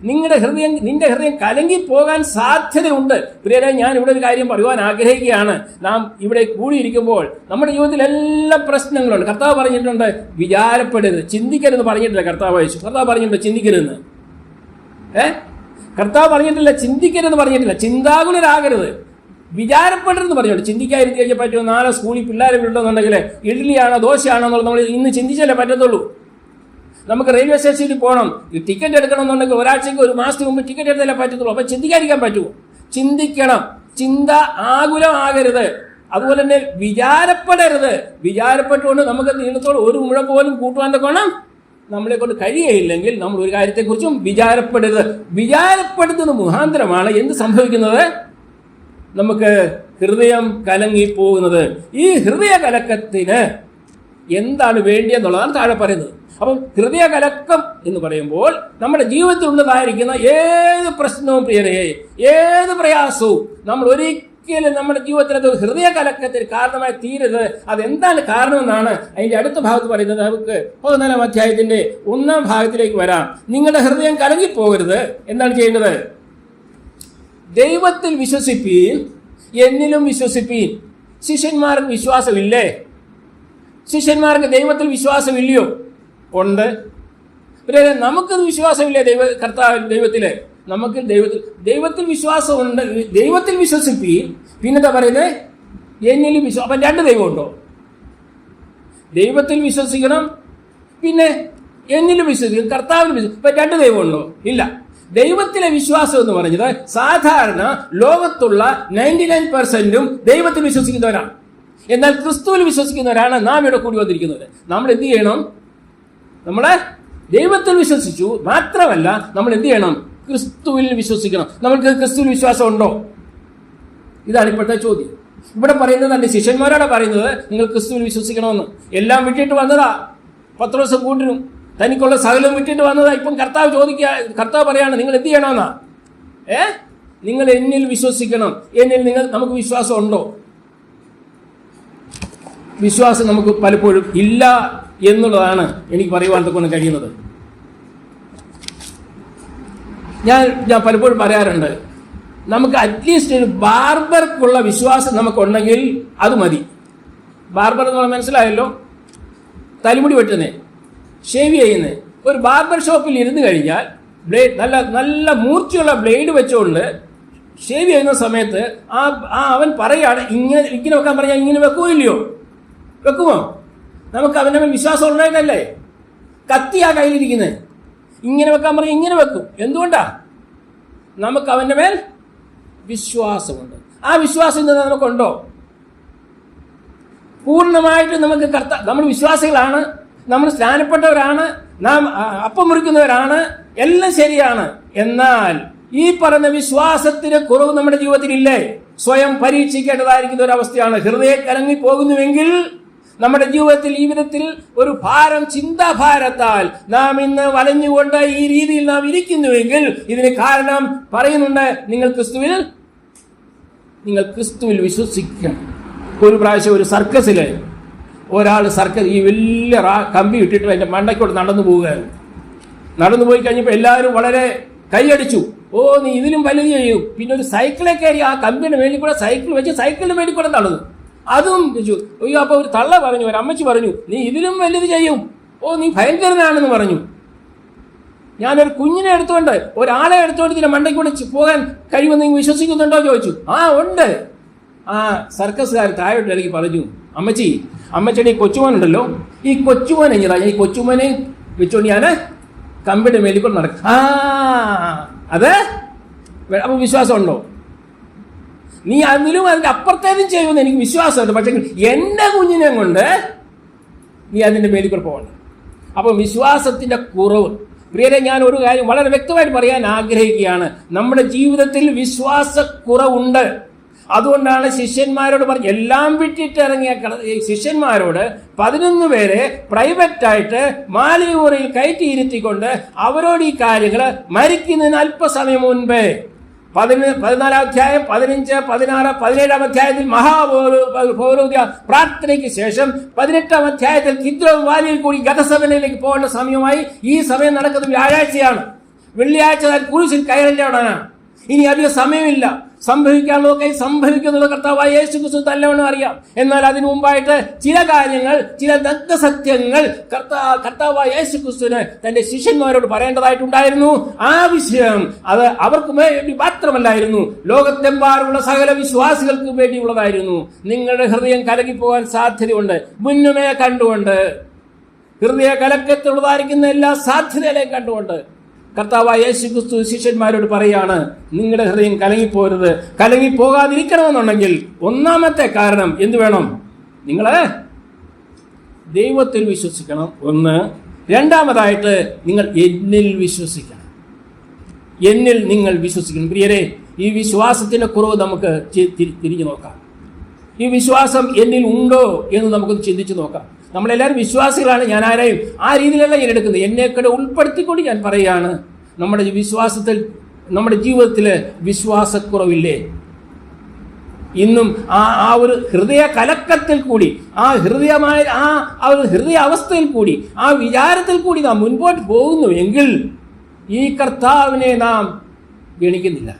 നിന്റെ ഹൃദയം കലങ്ങിപ്പോകാൻ സാധ്യതയുണ്ട്. പ്രിയരെ, ഞാൻ ഇവിടെ ഒരു കാര്യം പറയുവാൻ ആഗ്രഹിക്കുകയാണ്. നാം ഇവിടെ കൂടിയിരിക്കുമ്പോൾ നമ്മുടെ ജീവിതത്തിൽ എല്ലാ പ്രശ്നങ്ങളുണ്ട്. കർത്താവ് പറഞ്ഞിട്ടുണ്ട് വിചാരപ്പെടരുത്, ചിന്തിക്കരുത് പറഞ്ഞിട്ടില്ല. കർത്താവ് പറഞ്ഞിട്ടുണ്ട് ചിന്തിക്കരുതെന്ന്. കർത്താവ് പറഞ്ഞിട്ടില്ല ചിന്തിക്കരുതെന്ന് പറഞ്ഞിട്ടില്ല. ചിന്താകുലരാകരുത്, വിചാരപ്പെടരുതെന്ന് പറഞ്ഞിട്ടുണ്ട്. ചിന്തിക്കാതിരിക്കാൻ കഴിഞ്ഞാൽ പറ്റുമോ? നാളെ സ്കൂളിൽ പിള്ളേരെ വിടണമെന്നുണ്ടെങ്കിൽ ഇഡ്ഡലിയാണോ ദോശയാണോ എന്നുള്ളത് നമ്മൾ ഇന്ന് ചിന്തിച്ചാലേ പറ്റത്തുള്ളൂ. നമുക്ക് റെയിൽവേ സ്റ്റേഷനിൽ പോകണം, ടിക്കറ്റ് എടുക്കണമെന്നുണ്ടെങ്കിൽ ഒരാഴ്ചയ്ക്ക് ഒരു മാസത്തിന് മുമ്പ് ടിക്കറ്റ് എടുത്താലേ പറ്റത്തുള്ളൂ. അപ്പം ചിന്തിക്കാതിരിക്കാൻ പറ്റുമോ? ചിന്തിക്കണം. ചിന്ത ആകുലമാകരുത്. അതുപോലെ തന്നെ വിചാരപ്പെടരുത്. വിചാരപ്പെട്ടുകൊണ്ട് നമുക്ക് നീളത്തോട് ഒരു മുഴ പോലും കൂട്ടുവാൻ തക്കണം നമ്മളെ കൊണ്ട് കഴിയുകയില്ലെങ്കിൽ നമ്മൾ ഒരു കാര്യത്തെക്കുറിച്ചും വിചാരപ്പെടരുത്. വിചാരപ്പെടുത്തുന്ന മുഖാന്തരമാണ് എന്ത് സംഭവിക്കുന്നത്? നമുക്ക് ഹൃദയം കലങ്ങിപ്പോകുന്നത്. ഈ ഹൃദയ കലക്കത്തിന് എന്താണ് വേണ്ടിയെന്നുള്ളതാണ് താഴെ പറയുന്നത്. അപ്പം ഹൃദയ കലക്കം എന്ന് പറയുമ്പോൾ നമ്മുടെ ജീവിതത്തിൽ ഉള്ളതായിരിക്കുന്ന ഏത് പ്രശ്നവും പ്രിയരെ, ഏത് പ്രയാസവും നമ്മൾ ഒരിക്കലും നമ്മുടെ ജീവിതത്തിൽ ഹൃദയ കലക്കത്തിന് കാരണമായി തീരരുത്. അതെന്താണ് കാരണമെന്നാണ് അതിൻ്റെ അടുത്ത ഭാഗത്ത് പറയുന്നത്. നമുക്ക് 14-ാം അധ്യായത്തിൻ്റെ 1-ാം ഭാഗത്തിലേക്ക് വരാം. നിങ്ങളുടെ ഹൃദയം കലങ്ങിപ്പോകരുത്. എന്താണ് ചെയ്യേണ്ടത്? ദൈവത്തിൽ വിശ്വസിപ്പീൻ, എന്നിലും വിശ്വസിപ്പീൻ. ശിഷ്യന്മാർക്ക് വിശ്വാസമില്ലേ? ശിഷ്യന്മാർക്ക് ദൈവത്തിൽ വിശ്വാസമില്ലയോ? ഉണ്ട്. പിന്നെ നമുക്കത് വിശ്വാസമില്ലേ? ദൈവത്തില് നമുക്ക് ദൈവത്തിൽ വിശ്വാസമുണ്ട്. ദൈവത്തിൽ വിശ്വസിപ്പീൻ. പിന്നെന്താ പറയുന്നത്? എന്നിലും വിശ്വാസം. അപ്പം 2 ദൈവമുണ്ടോ? ദൈവത്തിൽ വിശ്വസിക്കണം, പിന്നെ എന്നിലും വിശ്വസിക്കണം, കർത്താവിൽ വിശ്വസിക്കണം. ഇപ്പം 2 ദൈവമുണ്ടോ? ഇല്ല. ദൈവത്തിലെ വിശ്വാസം എന്ന് പറഞ്ഞത് സാധാരണ ലോകത്തുള്ള 99%ഉം ദൈവത്തിൽ വിശ്വസിക്കുന്നവരാണ്. എന്നാൽ ക്രിസ്തുവിൽ വിശ്വസിക്കുന്നവരാണ് നാം ഇവിടെ കൂടി വന്നിരിക്കുന്നവർ. നമ്മൾ എന്ത് ചെയ്യണം? നമ്മളെ ദൈവത്തിൽ വിശ്വസിച്ചു മാത്രമല്ല, നമ്മൾ എന്ത് ചെയ്യണം? ക്രിസ്തുവിൽ വിശ്വസിക്കണം. നമ്മൾക്ക് ക്രിസ്തുവിൽ വിശ്വാസം ഉണ്ടോ? ഇതാണ് ഇപ്പോഴത്തെ ചോദ്യം. ഇവിടെ പറയുന്നത് തന്റെ ശിഷ്യന്മാരോടെ പറയുന്നത് നിങ്ങൾ ക്രിസ്തുവിൽ വിശ്വസിക്കണമെന്ന്. എല്ലാം വിട്ടിട്ട് വന്നതാ. പത്രോസ് കൂട്ടിനും തനിക്കുള്ള സകലം വിട്ടിട്ട് വന്നതാ. ഇപ്പം കർത്താവ് പറയാണ് നിങ്ങൾ എന്ത് ചെയ്യണമെന്നാ? നിങ്ങൾ എന്നിൽ വിശ്വസിക്കണം. നമുക്ക് വിശ്വാസം ഉണ്ടോ? വിശ്വാസം നമുക്ക് പലപ്പോഴും ഇല്ല എന്നുള്ളതാണ് എനിക്ക് പറയുവാൻ കൊണ്ട് കഴിയുന്നത്. ഞാൻ പലപ്പോഴും പറയാറുണ്ട്, നമുക്ക് അറ്റ്ലീസ്റ്റ് ഒരു ബാർബർക്കുള്ള വിശ്വാസം നമുക്കുണ്ടെങ്കിൽ അത് മതി. ബാർബർ എന്ന് പറഞ്ഞാൽ മനസ്സിലായല്ലോ, തലമുടി വെട്ടുന്നേ, ഷേവ് ചെയ്യുന്നേ. ഒരു ബാർബർ ഷോപ്പിൽ ഇരുന്ന് കഴിഞ്ഞാൽ നല്ല മൂർച്ചയുള്ള ബ്ലേഡ് വെച്ചുകൊണ്ട് ഷേവ് ചെയ്യുന്ന സമയത്ത് അവൻ പറയാണ് ഇങ്ങനെ വെക്കാൻ പറഞ്ഞാൽ ഇങ്ങനെ വെക്കുമോ ഇല്ലയോ? വെക്കുമോ? നമുക്ക് അവൻ്റെ മേൽ വിശ്വാസം ഉണ്ടായിട്ടല്ലേ? കത്തിയാ കയ്യിലിരിക്കുന്നത്. ഇങ്ങനെ വെക്കാൻ പറഞ്ഞാൽ ഇങ്ങനെ വെക്കും. എന്തുകൊണ്ടാ? നമുക്ക് അവൻ്റെ മേൽ വിശ്വാസമുണ്ട്. ആ വിശ്വാസം ഇന്ന് നമുക്കുണ്ടോ? പൂർണ്ണമായിട്ട് നമുക്ക് നമ്മൾ വിശ്വാസികളാണ്, നമ്മൾ സ്നാനപ്പെട്ടവരാണ്, നാം അപ്പം മുറിക്കുന്നവരാണ്, എല്ലാം ശരിയാണ്. എന്നാൽ ഈ പറഞ്ഞ വിശ്വാസത്തിന് കുറവ് നമ്മുടെ ജീവിതത്തിലില്ലേ? സ്വയം പരീക്ഷിക്കേണ്ടതായിരിക്കുന്ന ഒരു അവസ്ഥയാണ്. ഹൃദയം കലങ്ങി പോകുന്നുവെങ്കിൽ നമ്മുടെ ജീവിതത്തിൽ ഈ വിധത്തിൽ ഒരു ഭാരം, ചിന്താഭാരത്താൽ നാം ഇന്ന് വലഞ്ഞുകൊണ്ട് ഈ രീതിയിൽ നാം ഇരിക്കുന്നുവെങ്കിൽ ഇതിന് കാരണം പറയുന്നുണ്ട്, നിങ്ങൾ ക്രിസ്തുവിൽ വിശ്വസിക്കണം. ഒരു പ്രാവശ്യം ഒരു സർക്കസിൽ ഒരാൾ ഈ വലിയ കമ്പി ഇട്ടിട്ട് അതിന്റെ മണ്ടയ്ക്കോട്ട് നടന്നു പോവുകയായിരുന്നു. നടന്നു പോയി കഴിഞ്ഞപ്പോൾ എല്ലാവരും വളരെ കൈയടിച്ചു. ഓ, നീ ഇതിലും വലുത് ചെയ്യും. പിന്നെ ഒരു സൈക്കിളെ കയറി ആ കമ്പിയുടെ മേളിൽ കൂടെ സൈക്കിൾ വെച്ച് സൈക്കിളിന്റെ മേളിൽ കൂടെ നടന്നു. അതും വെച്ചു. അയ്യോ, അപ്പൊ ഒരു തള്ള പറഞ്ഞു, ഒരു അമ്മച്ചി പറഞ്ഞു, നീ ഇതിലും വലുത് ചെയ്യും. ഓ, നീ ഭയങ്കരനാണെന്ന് പറഞ്ഞു. ഞാനൊരു കുഞ്ഞിനെ എടുത്തുകൊണ്ട്, ഒരാളെ എടുത്തുകൊണ്ട് ഇതിന്റെ മണ്ടയ്ക്കൂടെ പോകാൻ കഴിയുമെന്ന് നിങ്ങൾ വിശ്വസിക്കുന്നുണ്ടോ ചോദിച്ചു. ആ, ഉണ്ട്. ആ സർക്കസുകാർ താഴോട്ട് ഇറങ്ങി പറഞ്ഞു, അമ്മച്ചിയുടെ ഈ കൊച്ചുമോനുണ്ടല്ലോ, ഈ കൊച്ചുമോൻ എങ്ങനെയാ, ഈ കൊച്ചുമോനെ വെച്ചോണ്ട് ഞാൻ കമ്പിയുടെ മേലിൽ കൂടെ നടക്കും. അത് അപ്പൊ വിശ്വാസമുണ്ടോ? നീ അതിലും അതിന്റെ അപ്പുറത്തേതും ചെയ്യുമെന്ന് എനിക്ക് വിശ്വാസമുണ്ട്. പക്ഷെ എന്റെ കുഞ്ഞിനെ കൊണ്ട് നീ അതിന്റെ മേലിൽ കൂടെ പോകണം. അപ്പൊ വിശ്വാസത്തിന്റെ കുറവ്. പ്രിയരെ, ഞാൻ ഒരു കാര്യം വളരെ വ്യക്തമായിട്ട് പറയാൻ ആഗ്രഹിക്കുകയാണ്. നമ്മുടെ ജീവിതത്തിൽ വിശ്വാസക്കുറവുണ്ട്. അതുകൊണ്ടാണ് ശിഷ്യന്മാരോട് പറഞ്ഞു, എല്ലാം വിട്ടിട്ട് ഇറങ്ങിയ ശിഷ്യന്മാരോട് 11 പേരെ പ്രൈവറ്റായിട്ട് മാലിമുറിയിൽ കയറ്റിയിരുത്തിക്കൊണ്ട് അവരോട് ഈ കാര്യങ്ങൾ മരിക്കുന്നതിന് അല്പസമയം മുൻപേ 14 അധ്യായം 15, 16, 17 അധ്യായത്തിൽ മഹാപൗരോഹിത്യ പ്രാർത്ഥനയ്ക്ക് ശേഷം 18 അധ്യായത്തിൽ കിദ്രോൻ വാലിയിൽ കൂടി ഗതസമനയിലേക്ക് പോകേണ്ട സമയമായി. ഈ സമയം നടക്കുന്നത് വ്യാഴാഴ്ചയാണ്. വെള്ളിയാഴ്ച ക്രൂശിൽ കയറേണ്ടവനാണ്. ഇനി അധികം സമയമില്ല. സംഭവിക്കാനുള്ളതൊക്കെ സംഭവിക്കുന്നുള്ള കർത്താവായ യേശുക്രിസ്തു നല്ലവണ്ണം അറിയാം. എന്നാൽ അതിനു മുമ്പായിട്ട് ചില കാര്യങ്ങൾ, ചില ദഗ്ധസത്യങ്ങൾ കർത്താവായ യേശുക്രിസ്തുവിന് തന്റെ ശിഷ്യന്മാരോട് പറയേണ്ടതായിട്ടുണ്ടായിരുന്നു. ആ വിഷയം അത് അവർക്ക് വേണ്ടി മാത്രമല്ലായിരുന്നു, ലോകത്തെമ്പാടുള്ള സകല വിശ്വാസികൾക്കും വേണ്ടിയുള്ളതായിരുന്നു. നിങ്ങളുടെ ഹൃദയം കലങ്ങിപ്പോകാൻ സാധ്യതയുണ്ട്. മുന്നുമേ കണ്ടുകൊണ്ട്, ഹൃദയ കലക്കത്തിലുള്ളതായിരിക്കുന്ന എല്ലാ സാധ്യതകളെയും കണ്ടുകൊണ്ട് കർത്താവായ യേശുക്രിസ്തു ശിഷ്യന്മാരോട് പറയാണ്, നിങ്ങളുടെ ഹൃദയം കലങ്ങിപ്പോരുത്. കലങ്ങിപ്പോകാതിരിക്കണമെന്നുണ്ടെങ്കിൽ ഒന്നാമത്തെ കാരണം എന്ത് വേണം? നിങ്ങൾ ദൈവത്തിൽ വിശ്വസിക്കണം. ഒന്ന്. രണ്ടാമതായിട്ട് നിങ്ങൾ എന്നിൽ വിശ്വസിക്കണം. എന്നിൽ നിങ്ങൾ വിശ്വസിക്കണം. പ്രിയരെ, ഈ വിശ്വാസത്തിന്റെ കുറവ് നമുക്ക് തിരിഞ്ഞു നോക്കാം. ഈ വിശ്വാസം എന്നിൽ ഉണ്ടോ എന്ന് നമുക്കൊന്ന് ചിന്തിച്ചു നോക്കാം. നമ്മളെല്ലാവരും വിശ്വാസികളാണ്. ഞാൻ ആരെയും ആ രീതിയിലല്ല ഞാൻ എടുക്കുന്നത്. എന്നെക്കൂടെ ഉൾപ്പെടുത്തിക്കൊണ്ട് ഞാൻ പറയുകയാണ്, നമ്മുടെ വിശ്വാസത്തിൽ, നമ്മുടെ ജീവിതത്തിൽ വിശ്വാസക്കുറവില്ലേ? ഇന്നും ആ ഒരു ഹൃദയ കലക്കത്തിൽ കൂടി, ആ ഹൃദയമായ ആ ഒരു ഹൃദയ അവസ്ഥയിൽ കൂടി, ആ വിചാരത്തിൽ കൂടി നാം മുൻപോട്ട് പോകുന്നുവെങ്കിൽ ഈ കർത്താവിനെ നാം ഗണിക്കുന്നില്ല.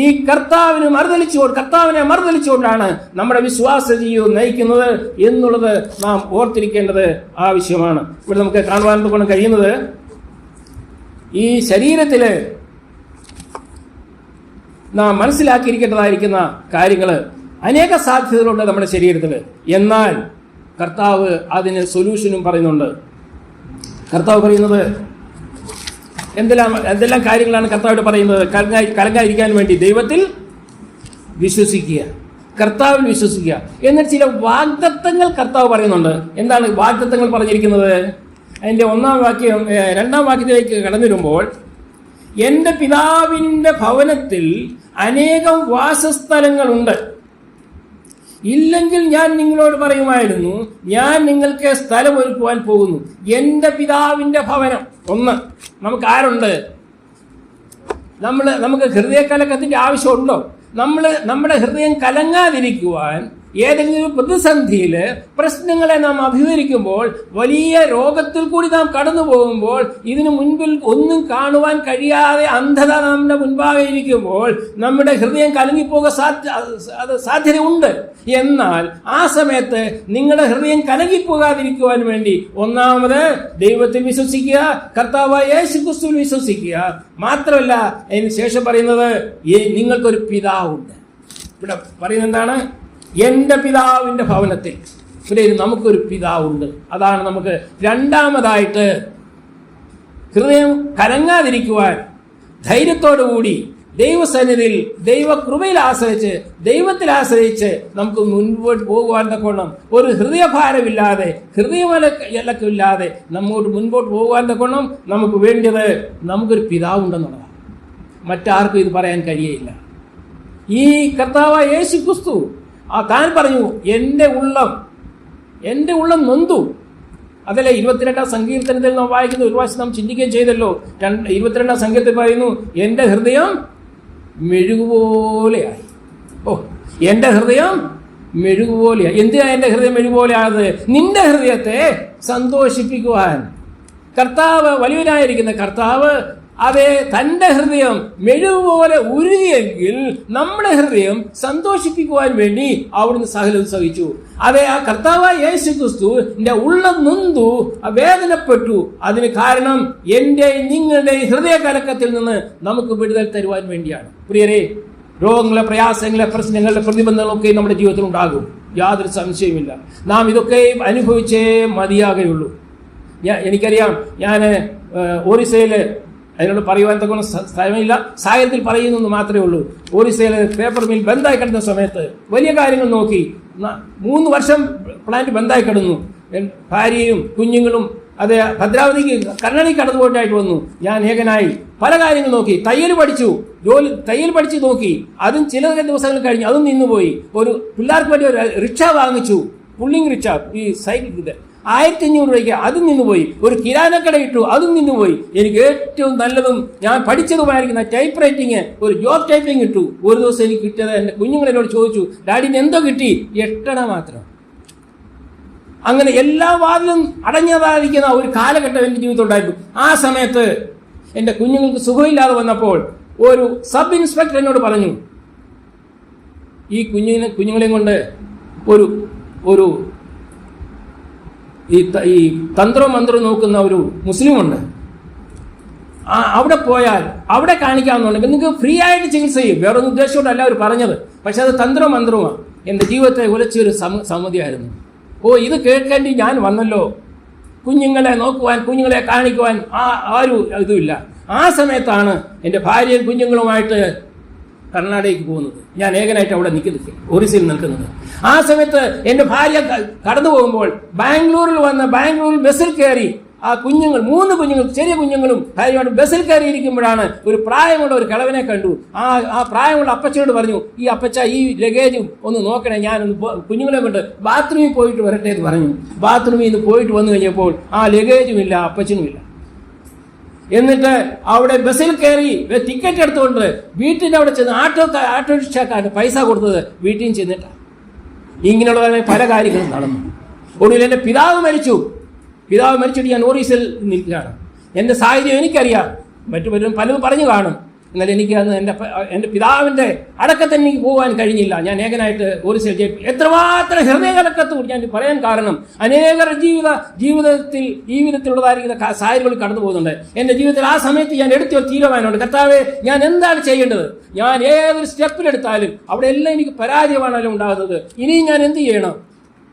ഈ കർത്താവിനെ മറുതലിച്ചുകൊണ്ടാണ് നമ്മുടെ വിശ്വാസ ജീവിതം നയിക്കുന്നത് എന്നുള്ളത് നാം ഓർത്തിരിക്കേണ്ടത് ആവശ്യമാണ്. ഇവിടെ നമുക്ക് കാണുവാൻ കൊണ്ട് കഴിയുന്നത്, ഈ ശരീരത്തില് നാം മനസ്സിലാക്കിയിരിക്കേണ്ടതായിരിക്കുന്ന കാര്യങ്ങൾ അനേക സാധ്യതകളുണ്ട് നമ്മുടെ ശരീരത്തിൽ. എന്നാൽ കർത്താവ് അതിന് സൊല്യൂഷനും പറയുന്നുണ്ട്. കർത്താവ് പറയുന്നത് എന്തെല്ലാം കാര്യങ്ങളാണ് കർത്താവ് പറയുന്നത്? കലങ്ങാതിരിക്കാൻ വേണ്ടി ദൈവത്തിൽ വിശ്വസിക്കുക, കർത്താവിൽ വിശ്വസിക്കുക. എന്നാൽ ചില വാഗ്ദത്തങ്ങൾ കർത്താവ് പറയുന്നുണ്ട്. എന്താണ് വാഗ്ദത്തങ്ങൾ പറഞ്ഞിരിക്കുന്നത്? അതിൻ്റെ 1-ാം വാക്യം 2-ാം വാക്യത്തിലേക്ക് കടന്നു വരുമ്പോൾ, എൻ്റെ പിതാവിൻ്റെ ഭവനത്തിൽ അനേകം വാസസ്ഥലങ്ങളുണ്ട്, ഇല്ലെങ്കിൽ ഞാൻ നിങ്ങളോട് പറയുമായിരുന്നു, ഞാൻ നിങ്ങൾക്ക് സ്ഥലം ഒരുക്കുവാൻ പോകുന്നു. എൻ്റെ പിതാവിൻ്റെ ഭവനം. ഒന്ന്, നമുക്ക് ആരുണ്ട്? നമുക്ക് ഹൃദയകലക്കത്തിൻ്റെ ആവശ്യമുണ്ടോ? നമ്മുടെ ഹൃദയം കലങ്ങാതിരിക്കുവാൻ ഏതെങ്കിലും പ്രതിസന്ധിയിൽ പ്രശ്നങ്ങളെ നാം അഭിമുഖീകരിക്കുമ്പോൾ, വലിയ രോഗത്തിൽ കൂടി നാം കടന്നു പോകുമ്പോൾ, ഇതിനു മുൻപിൽ ഒന്നും കാണുവാൻ കഴിയാതെ അന്ധത നമ്മുടെ മുൻപാകെ ഇരിക്കുമ്പോൾ നമ്മുടെ ഹൃദയം കലങ്ങിപ്പോകാൻ സാധ്യതയുണ്ട്. എന്നാൽ ആ സമയത്ത് നിങ്ങളുടെ ഹൃദയം കലങ്ങിപ്പോകാതിരിക്കുവാൻ വേണ്ടി ഒന്നാമത് ദൈവത്തിൽ വിശ്വസിക്കുക, കർത്താവായ യേശുക്രിസ്തുവിൽ വിശ്വസിക്കുക. മാത്രമല്ല, അതിന് ശേഷം പറയുന്നത് നിങ്ങൾക്കൊരു പിതാവുണ്ട്. ഇവിടെ പറയുന്നത് എന്താണ്? എൻ്റെ പിതാവിൻ്റെ ഭവനത്തിൽ. ഇവിടെ നമുക്കൊരു പിതാവുണ്ട്. അതാണ് നമുക്ക് രണ്ടാമതായിട്ട് ഹൃദയം കലങ്ങാതിരിക്കുവാൻ ധൈര്യത്തോടുകൂടി ദൈവസന്നിധിയിൽ, ദൈവകൃപയിൽ ആശ്രയിച്ച്, ദൈവത്തിൽ ആശ്രയിച്ച് നമുക്ക് മുൻപോട്ട് പോകുവാൻ തക്കോണം, ഒരു ഹൃദയഭാരമില്ലാതെ, ഹൃദയമലക്കമില്ലാതെ നമ്മോട്ട് മുൻപോട്ട് പോകുവാൻ തക്കോണം നമുക്ക് വേണ്ടത് നമുക്കൊരു പിതാവുണ്ടെന്നുള്ളതാണ്. മറ്റാർക്കും ഇത് പറയാൻ കഴിയയില്ല. ഈ കർത്താവായ യേശു ക്രിസ്തു താൻ പറഞ്ഞു, എൻ്റെ ഉള്ളം നൊന്തു. അതല്ലേ 22-ാം സങ്കീർത്തനത്തിൽ നാം വായിക്കുന്ന, ഒരു പ്രാവശ്യം നാം ചിന്തിക്കുകയും ചെയ്തല്ലോ. 22-ാം സങ്കീർത്തനത്തിൽ പറയുന്നു, എൻ്റെ ഹൃദയം മെഴുകുപോലെയായി. എൻ്റെ ഹൃദയം മെഴുകുപോലെയായി. എന്തിനാ എൻ്റെ ഹൃദയം മെഴുകുപോലെയാണത്? നിന്റെ ഹൃദയത്തെ സന്തോഷിപ്പിക്കുവാൻ. കർത്താവ്, വലിയവനായിരിക്കുന്ന കർത്താവ്, അതെ, തൻ്റെ ഹൃദയം മെഴുകുപോലെ ഉരുകിയെങ്കിൽ നമ്മുടെ ഹൃദയം സന്തോഷിപ്പിക്കുവാൻ വേണ്ടി അവിടുന്ന് സകലം സഹിച്ചു. അതെ, ആ കർത്താവായ യേശു ക്രിസ്തുവിന്റെ ഉള്ളം നൊന്തു, വേദനപ്പെട്ടു. അതിന് കാരണം എൻ്റെ നിങ്ങളുടെ ഹൃദയ കലക്കത്തിൽ നിന്ന് നമുക്ക് വിടുതൽ തരുവാൻ വേണ്ടിയാണ്. പ്രിയരെ, രോഗങ്ങളെ, പ്രയാസങ്ങളെ, പ്രശ്നങ്ങളുടെ പ്രതിബന്ധങ്ങളൊക്കെ നമ്മുടെ ജീവിതത്തിൽ ഉണ്ടാകും, യാതൊരു സംശയമില്ല. നാം ഇതൊക്കെ അനുഭവിച്ചേ മതിയാകുകയുള്ളൂ. എനിക്കറിയാം, ഞാൻ ഒറീസയിൽ, അതിനോട് പറയുവാൻ തക്കുന്ന സ്ഥലമില്ല, സാഹചര്യത്തിൽ പറയുന്നെന്ന് മാത്രമേ ഉള്ളൂ. ഒറീസയിൽ പേപ്പർ മിൽ ബന്ധായി കിടന്ന സമയത്ത് വലിയ കാര്യങ്ങൾ നോക്കി. 3 വർഷം പ്ലാന്റ് ബന്ധായി കിടന്നു. ഭാര്യയും കുഞ്ഞുങ്ങളും അത് ഭദ്രാവതിക്ക് കർണാടക കടന്നു പോയിട്ടായിട്ട് വന്നു. ഞാൻ ഏകനായി പല കാര്യങ്ങൾ നോക്കി. തയ്യൽ പഠിച്ചു നോക്കി. അതും ചില ദിവസങ്ങൾ കഴിഞ്ഞ് അതും നിന്നുപോയി. ഒരു പിള്ളേർക്ക് വേണ്ടി ഒരു റിക്ഷ വാങ്ങിച്ചു, പുള്ളിങ് റിക്ഷ, ഈ സൈക്കിൾ, 1500 രൂപയ്ക്ക് അതും നിന്നുപോയി. ഒരു കിരാനക്കട ഇട്ടു, അതും നിന്നുപോയി. എനിക്ക് ഏറ്റവും നല്ലതും ഞാൻ പഠിച്ചതുമായിരിക്കുന്ന ടൈപ്പ് റൈറ്റിങ്, ഒരു ജോബ് ടൈപ്പിംഗ് ഇട്ടു. ഒരു ദിവസം എനിക്ക് കിട്ടിയത്, എൻ്റെ കുഞ്ഞുങ്ങളെന്നോട് ചോദിച്ചു, ഡാഡിന് എന്തോ കിട്ടി? 8 അണ മാത്രം. അങ്ങനെ എല്ലാ വാതിലും അടഞ്ഞതായിരിക്കുന്ന ഒരു കാലഘട്ടം എൻ്റെ ജീവിതത്തിൽ ഉണ്ടായിരുന്നു. ആ സമയത്ത് എൻ്റെ കുഞ്ഞുങ്ങൾക്ക് സുഖമില്ലാതെ വന്നപ്പോൾ ഒരു സബ് ഇൻസ്പെക്ടർ എന്നോട് പറഞ്ഞു, ഈ കുഞ്ഞുങ്ങളെയും കൊണ്ട് ഒരു ഈ തന്ത്രവും മന്ത്രവും നോക്കുന്ന ഒരു മുസ്ലിമുണ്ട്, അവിടെ പോയാൽ അവിടെ കാണിക്കാവുന്നുണ്ടെങ്കിൽ നിങ്ങൾക്ക് ഫ്രീ ആയിട്ട് ചികിത്സ ചെയ്യും. വേറൊരു ഉദ്ദേശത്തോടല്ല അവർ പറഞ്ഞത്, പക്ഷെ അത് തന്ത്രവും മന്ത്രവുമാണ്. എൻ്റെ ജീവിതത്തെ ഉലച്ചൊരു സമ്മതിയായിരുന്നു. ഇത് കേൾക്കേണ്ടി ഞാൻ വന്നല്ലോ. കുഞ്ഞുങ്ങളെ നോക്കുവാൻ, കുഞ്ഞുങ്ങളെ കാണിക്കുവാൻ ആരും ഇതുമില്ല. ആ സമയത്താണ് എൻ്റെ ഭാര്യയും കുഞ്ഞുങ്ങളുമായിട്ട് കർണാടകയ്ക്ക് പോകുന്നത്. ഞാൻ ഏകനായിട്ട് അവിടെ ഒറീസയിൽ നിൽക്കുന്നത്. ആ സമയത്ത് എൻ്റെ ഭാര്യ കടന്നു പോകുമ്പോൾ ബാംഗ്ലൂരിൽ ബസ്സിൽ കയറി ആ കുഞ്ഞുങ്ങൾ, 3 കുഞ്ഞുങ്ങൾ, ചെറിയ കുഞ്ഞുങ്ങളും ഭാര്യയോട് ബസ്സിൽ കയറിയിരിക്കുമ്പോഴാണ് ഒരു പ്രായമുള്ള ഒരു കിളവനെ കണ്ടു. ആ പ്രായമുള്ള അപ്പച്ചനോട് പറഞ്ഞു, ഈ അപ്പച്ച ഈ ലഗേജും ഒന്ന് നോക്കണേ, ഞാനൊന്ന് കുഞ്ഞുങ്ങളെ കൊണ്ട് ബാത്റൂമിൽ പോയിട്ട് വരട്ടെ എന്ന് പറഞ്ഞു. ബാത്റൂമിൽ നിന്ന് പോയിട്ട് വന്നു കഴിഞ്ഞപ്പോൾ ആ ലഗേജുമില്ല, അപ്പച്ചനുമില്ല. എന്നിട്ട് അവിടെ ബസ്സിൽ കയറി ടിക്കറ്റ് എടുത്തുകൊണ്ട് വീട്ടിൻ്റെ അവിടെ ചെന്ന് ഓട്ടോറിക്ഷക്കാരന് പൈസ കൊടുത്തത് വീട്ടിൽ ചെന്നിട്ടാണ്. ഇങ്ങനെയുള്ള പല കാര്യങ്ങളും നടന്നു. ഒടുവിൽ എൻ്റെ പിതാവ് മരിച്ചിട്ട് ഞാൻ ഒറീസയിൽ നിൽക്കുകയാണ്. എൻ്റെ സാഹചര്യം എനിക്കറിയാം, പലരും പറഞ്ഞു കാണും. എന്നാൽ എനിക്ക് അന്ന് എൻ്റെ പിതാവിൻ്റെ അടക്കത്തിന് എനിക്ക് പോകാൻ കഴിഞ്ഞില്ല. ഞാൻ ഏകനായിട്ട് ഒറീസയിൽ എത്രമാത്രം ഹൃദയകലക്കത്തോട് ഞാൻ പറയാൻ കാരണം, അനേകർ ജീവിതത്തിൽ ഈ വിധത്തിലുള്ളതായിരിക്കുന്ന സാഹചര്യങ്ങൾ കടന്നു പോകുന്നുണ്ട്. എൻ്റെ ജീവിതത്തിൽ ആ സമയത്ത് ഞാൻ എടുത്ത തീരുമാനമുണ്ട്, കർത്താവേ, ഞാൻ എന്താണ് ചെയ്യേണ്ടത്? ഞാൻ ഏതൊരു സ്റ്റെപ്പിലെടുത്താലും അവിടെ എല്ലാം എനിക്ക് പരാജയമാണല്ലോ ഉണ്ടാകുന്നത്. ഇനിയും ഞാൻ എന്ത് ചെയ്യണം?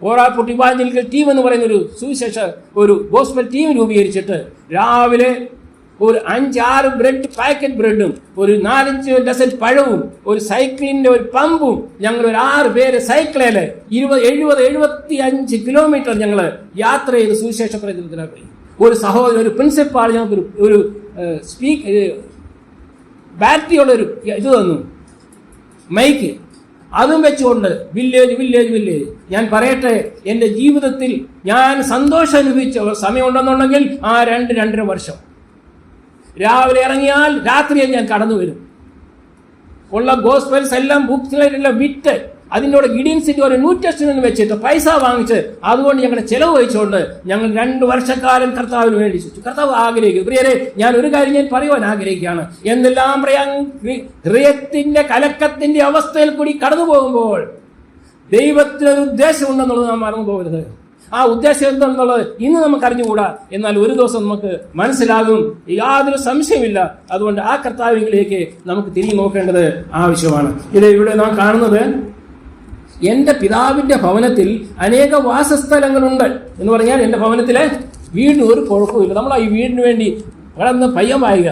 കോറാപ്പുട്ട് ഇവാഞ്ചലിക്കൽ ടീം എന്ന് പറയുന്ന ഒരു സുവിശേഷ ഒരു ഗോസ്പൽ ടീം രൂപീകരിച്ചിട്ട് രാവിലെ ഒരു 5-6 പാക്കറ്റ് ബ്രെഡും ഒരു 4-5 ഡസൻ പഴവും ഒരു സൈക്കിളിന്റെ ഒരു പമ്പും, ഞങ്ങൾ ഒരു 6 പേര് സൈക്കിളില് 70-75 കിലോമീറ്റർ ഞങ്ങൾ യാത്ര ചെയ്ത് സുവിശേഷ പ്രചരണത്തിനായി. ഒരു സഹോദരൻ, ഒരു പ്രിൻസിപ്പാൾ ഞങ്ങൾക്ക് ഒരു ബാറ്ററിയുള്ള ഒരു ഇത് തന്നു, മൈക്ക്. അതും വെച്ചുകൊണ്ട് വില്ലേജ് ഞാൻ പറയട്ടെ, എൻ്റെ ജീവിതത്തിൽ ഞാൻ സന്തോഷം അനുഭവിച്ച സമയമുണ്ടെന്നുണ്ടെങ്കിൽ ആ 2-2.5 വർഷം. രാവിലെ ഇറങ്ങിയാൽ രാത്രിയിൽ ഞാൻ കടന്നു വരും. ഉള്ള ഗോസ്പൽസ് എല്ലാം ബുക്സിലെല്ലാം വിറ്റ് അതിനോട് ഗിഡിയൻസിന്റെ ഒരു ന്യൂ ടെസ്റ്റ്മെന്റ് വെച്ചിട്ട് പൈസ വാങ്ങിച്ച് അതുകൊണ്ട് ഞങ്ങളുടെ ചെലവ് വഹിച്ചുകൊണ്ട് ഞങ്ങൾ 2 വർഷക്കാലം കർത്താവിന് വേണ്ടി ചുറ്റു. കർത്താവ് ആഗ്രഹിക്കുന്നു. പ്രിയരെ, ഞാൻ ഒരു കാര്യം ഞാൻ പറയുവാൻ ആഗ്രഹിക്കുകയാണ്. എന്നെല്ലാം പറയാൻ ഹൃദയത്തിന്റെ കലക്കത്തിന്റെ അവസ്ഥയിൽ കൂടി കടന്നു പോകുമ്പോൾ ദൈവത്തിനൊരു ഉദ്ദേശമുണ്ടെന്നുള്ളത് നാം മറന്നു പോകരുത്. ആ ഉദ്ദേശം എന്താണെന്നുള്ളത് ഇന്ന് നമുക്ക് അറിഞ്ഞുകൂടാ, എന്നാൽ ഒരു ദിവസം നമുക്ക് മനസ്സിലാകും, യാതൊരു സംശയമില്ല. അതുകൊണ്ട് ആ കർത്താവിലേക്ക് നമുക്ക് തിരിഞ്ഞു നോക്കേണ്ടത് ആവശ്യമാണ്. ഇവിടെ നാം കാണുന്നത്, എൻ്റെ പിതാവിൻ്റെ ഭവനത്തിൽ അനേക വാസസ്ഥലങ്ങളുണ്ട് എന്ന് പറഞ്ഞാൽ എൻ്റെ ഭവനത്തിലെ വീടിന് ഒരു കുഴപ്പമില്ല. നമ്മൾ ഈ വീടിന് വേണ്ടി വളർന്ന് പയ്യം വായുക,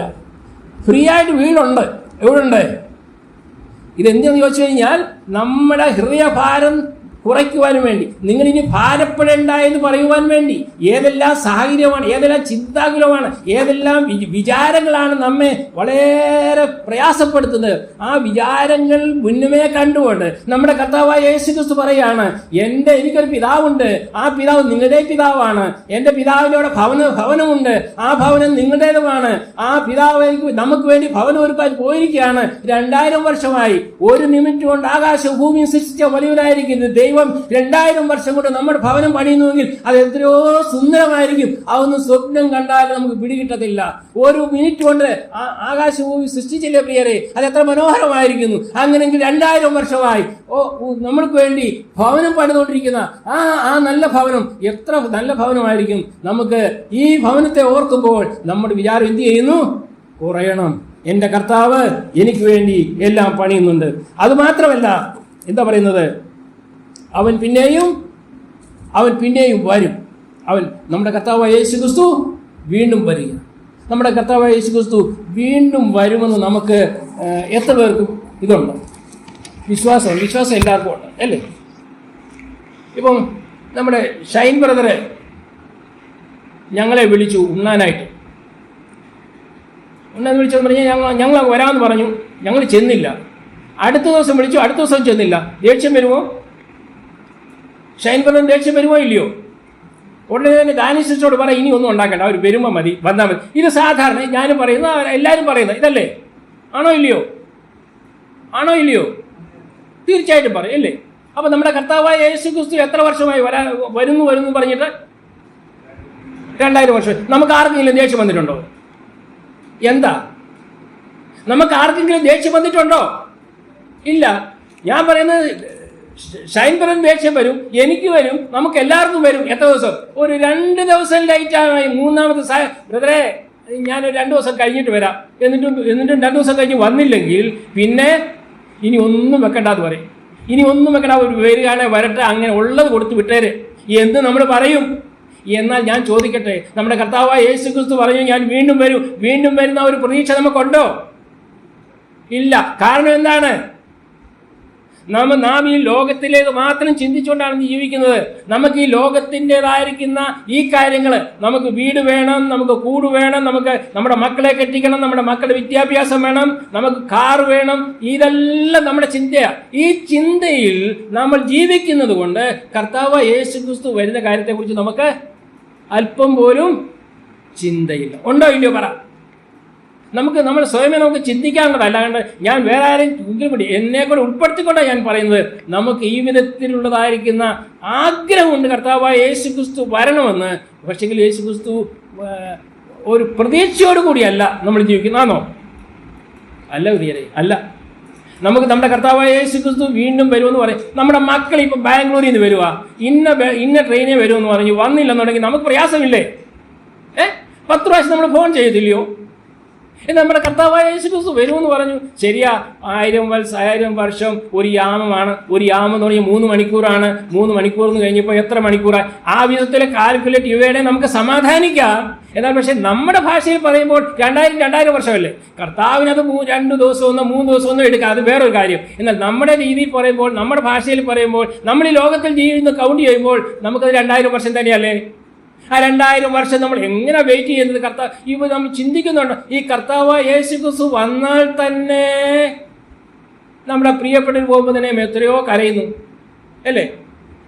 ഫ്രീ ആയിട്ട് വീടുണ്ട്. എവിടെ ഉണ്ട്? ഇതെന്താണെന്ന് ചോദിച്ചു കഴിഞ്ഞാൽ നമ്മുടെ ഹൃദയഭാരം കുറയ്ക്കുവാനും വേണ്ടി, നിങ്ങളിനി ഭാരപ്പെടേണ്ട എന്ന് പറയുവാൻ വേണ്ടി, ഏതെല്ലാം സാഹചര്യമാണ്, ഏതെല്ലാം ചിന്താകുലമാണ്, ഏതെല്ലാം വിചാരങ്ങളാണ് നമ്മെ വളരെ പ്രയാസപ്പെടുത്തുന്നത്, ആ വിചാരങ്ങൾ മുന്നമേ കണ്ടുകൊണ്ട് നമ്മുടെ കർത്താവായ യേശുക്രിസ്തു പറയാണ്, എനിക്കൊരു പിതാവുണ്ട്, ആ പിതാവ് നിങ്ങളുടെ പിതാവാണ്, എൻ്റെ പിതാവിനോട് ഭവനമുണ്ട്, ആ ഭവനം നിങ്ങളുടേതുമാണ്, ആ പിതാവ് നമുക്ക് വേണ്ടി ഭവനം ഒരുക്കാൻ പോയിരിക്കുകയാണ്. 2000 വർഷമായി. ഒരു മിനിറ്റ് കൊണ്ട് ആകാശവും ഭൂമിയും സൃഷ്ടിച്ച വലിയവനായിരിക്കുന്നത് ദൈവം 2000 വർഷം കൊണ്ട് നമ്മുടെ ഭവനം പണിയുന്നുവെങ്കിൽ അത് എത്രയോ സുന്ദരമായിരിക്കും. അതൊന്നും സ്വപ്നം കണ്ടാൽ നമുക്ക് പിടികിട്ടത്തില്ല. ഒരു മിനിറ്റ് കൊണ്ട് ആകാശവും ഭൂമി സൃഷ്ടിച്ചില്ലേ പ്രിയരെ, അത് എത്ര മനോഹരമായിരിക്കുന്നു. അങ്ങനെയെങ്കിൽ 2000 വർഷമായി നമ്മൾക്ക് വേണ്ടി ഭവനം പണിതുകൊണ്ടിരിക്കുന്ന ആ നല്ല ഭവനം എത്ര നല്ല ഭവനമായിരിക്കും. നമുക്ക് ഈ ഭവനത്തെ ഓർക്കുമ്പോൾ നമ്മുടെ വിചാരം എന്ത് ചെയ്യുന്നു? കുറയണം. എൻ്റെ കർത്താവ് എനിക്ക് വേണ്ടി എല്ലാം പണിയുന്നുണ്ട്. അതുമാത്രമല്ല, എന്താ പറയുന്നത്, അവൻ പിന്നെയും വരും. നമ്മുടെ കർത്താവായ യേശുക്രിസ്തു വീണ്ടും വരിക. നമ്മുടെ കർത്താവായ യേശുക്രിസ്തു വീണ്ടും വരുമെന്ന് നമുക്ക് എത്ര പേർക്കും ഇതുണ്ട്? വിശ്വാസം എല്ലാവർക്കും ഉണ്ട് അല്ലേ? ഇപ്പം നമ്മുടെ ഷൈൻ ബ്രദറെ ഞങ്ങളെ വിളിച്ചു ഉണ്ണാനായിട്ട്. ഉണ്ണാൻ വിളിച്ചെന്ന് പറഞ്ഞാൽ ഞങ്ങൾ വരാമെന്ന് പറഞ്ഞു. ഞങ്ങൾ ചെന്നില്ല. അടുത്ത ദിവസം വിളിച്ചു, അടുത്ത ദിവസം ചെന്നില്ല. ദേഷ്യം വരുമോ? ഷൈൻ ബ്രദറിന് ദേഷ്യം വരുമോ ഇല്ലയോ? ഉടനെ തന്നെ ദാനിസ്റ്റോട് പറയും, ഇനി ഒന്നും ഉണ്ടാക്കണ്ട, അവർ വരുമ്പോൾ മതി, വന്നാൽ മതി. ഇത് സാധാരണ ഞാനും പറയുന്ന എല്ലാവരും പറയുന്നത് ഇതല്ലേ? ആണോ ഇല്ലയോ? തീർച്ചയായിട്ടും പറയും അല്ലേ? അപ്പം നമ്മുടെ കർത്താവായ യേശുക്രിസ്തു എത്ര വർഷമായി വരുന്നു പറഞ്ഞിട്ട്? 2000 വർഷം. നമുക്ക് ആർക്കെങ്കിലും ദേഷ്യം വന്നിട്ടുണ്ടോ? എന്താ, നമുക്ക് ആർക്കെങ്കിലും ദേഷ്യം വന്നിട്ടുണ്ടോ? ഇല്ല. ഞാൻ പറയുന്നത് ഷൈൻ ബ്രദറിന് ദേഷ്യം വരും, എനിക്ക് വരും, നമുക്ക് എല്ലാവർക്കും വരും. എത്ര ദിവസം? ഒരു 2 ദിവസം ലൈറ്റായി. മൂന്നാമത്തെ ബ്രദറെ ഞാനൊരു 2 ദിവസം കഴിഞ്ഞിട്ട് വരാം, എന്നിട്ടും 2 ദിവസം കഴിഞ്ഞ് വന്നില്ലെങ്കിൽ പിന്നെ ഇനി ഒന്നും വെക്കണ്ടെന്ന് പറയും. ഇനി ഒന്നും വെക്കണ്ട, ഒരു വരികയാണെ വരട്ടെ, അങ്ങനെ ഉള്ളത് കൊടുത്ത് വിട്ടേര് എന്ന് നമ്മൾ പറയും. എന്നാൽ ഞാൻ ചോദിക്കട്ടെ, നമ്മുടെ കർത്താവായ യേശുക്രിസ്തു പറഞ്ഞു ഞാൻ വീണ്ടും വരുന്ന ഒരു പ്രതീക്ഷ നമുക്കുണ്ടോ? ഇല്ല. കാരണം എന്താണ്? നാം ഈ ലോകത്തിലേക്ക് മാത്രം ചിന്തിച്ചുകൊണ്ടാണ് ജീവിക്കുന്നത്. നമുക്ക് ഈ ലോകത്തിൻ്റെതായിരിക്കുന്ന ഈ കാര്യങ്ങൾ, നമുക്ക് വീട് വേണം, നമുക്ക് കൂട് വേണം, നമുക്ക് നമ്മുടെ മക്കളെ കെട്ടിക്കണം, നമ്മുടെ മക്കളുടെ വിദ്യാഭ്യാസം വേണം, നമുക്ക് കാർ വേണം, ഇതെല്ലാം നമ്മുടെ ചിന്തയാണ്. ഈ ചിന്തയിൽ നമ്മൾ ജീവിക്കുന്നത് കൊണ്ട് കർത്താവ് യേശുക്രിസ്തു വരുന്ന കാര്യത്തെക്കുറിച്ച് നമുക്ക് അല്പം പോലും ചിന്തയില്ല. ഉണ്ടോ ഇല്ലയോ പറ? നമ്മൾ സ്വയമേ നമുക്ക് ചിന്തിക്കാനുള്ളത്. അല്ലാണ്ട് ഞാൻ വേറെ ആരെയും കൂടി എന്നെ കൂടെ ഉൾപ്പെടുത്തിക്കൊണ്ടാണ് ഞാൻ പറയുന്നത്. നമുക്ക് ഈ വിധത്തിലുള്ളതായിരിക്കുന്ന ആഗ്രഹമുണ്ട് കർത്താവായ യേശുക്രിസ്തു വരണമെന്ന്. പക്ഷെങ്കിൽ യേശുക്രിസ്തു ഒരു പ്രതീക്ഷയോടുകൂടിയല്ല നമ്മൾ ജീവിക്കുന്നതാണോ? അല്ല പ്രിയരെ, അല്ല. നമുക്ക് നമ്മുടെ കർത്താവായ യേശുക്രിസ്തു വീണ്ടും വരുമെന്ന് പറയും. നമ്മുടെ മക്കൾ ഇപ്പം ബാംഗ്ലൂരിൽ നിന്ന് വരുക, ഇന്ന ട്രെയിനിൽ വരുമെന്ന് പറഞ്ഞു, വന്നില്ലെന്നുണ്ടെങ്കിൽ നമുക്ക് പ്രയാസമില്ലേ? 10 പ്രാവശ്യം നമ്മൾ ഫോൺ ചെയ്തില്ലയോ? നമ്മുടെ കർത്താവായ യേശുക്രിസ്തു വരുമെന്ന് പറഞ്ഞു. ശരിയാ, 1000 വർഷം ഒരു യാമമാണ്. ഒരു യാമം എന്ന് പറഞ്ഞാൽ 3 മണിക്കൂറാണ്. 3 മണിക്കൂർ എന്ന് കഴിഞ്ഞപ്പോൾ എത്ര മണിക്കൂറായി? ആ വിധത്തിൽ കാൽക്കുലേറ്റ് ഇവയുടെ നമുക്ക് സമാധാനിക്കാം. എന്നാൽ പക്ഷേ നമ്മുടെ ഭാഷയിൽ പറയുമ്പോൾ 2000 വർഷമല്ലേ? കർത്താവിനത് 2 ദിവസമൊന്നോ 3 ദിവസമൊന്നോ എടുക്കാം, അത് വേറൊരു കാര്യം. എന്നാൽ നമ്മുടെ രീതിയിൽ പറയുമ്പോൾ, നമ്മുടെ ഭാഷയിൽ പറയുമ്പോൾ, നമ്മൾ ഈ ലോകത്തിൽ ജീവിക്കുന്ന കൗണ്ട് ചെയ്യുമ്പോൾ നമുക്കത് 2000 വർഷം തന്നെയല്ലേ? ആ 2000 വർഷം നമ്മൾ എങ്ങനെ വെയിറ്റ് ചെയ്യുന്നത്? ഇവ നമ്മൾ ചിന്തിക്കുന്നുണ്ട്. ഈ കർത്താവ് യേശുക്രിസ്തു വന്നാൽ തന്നെ നമ്മുടെ പ്രിയപ്പെട്ടവർ പോകുമ്പോൾ തന്നെ എത്രയോ കരയുന്നു അല്ലേ?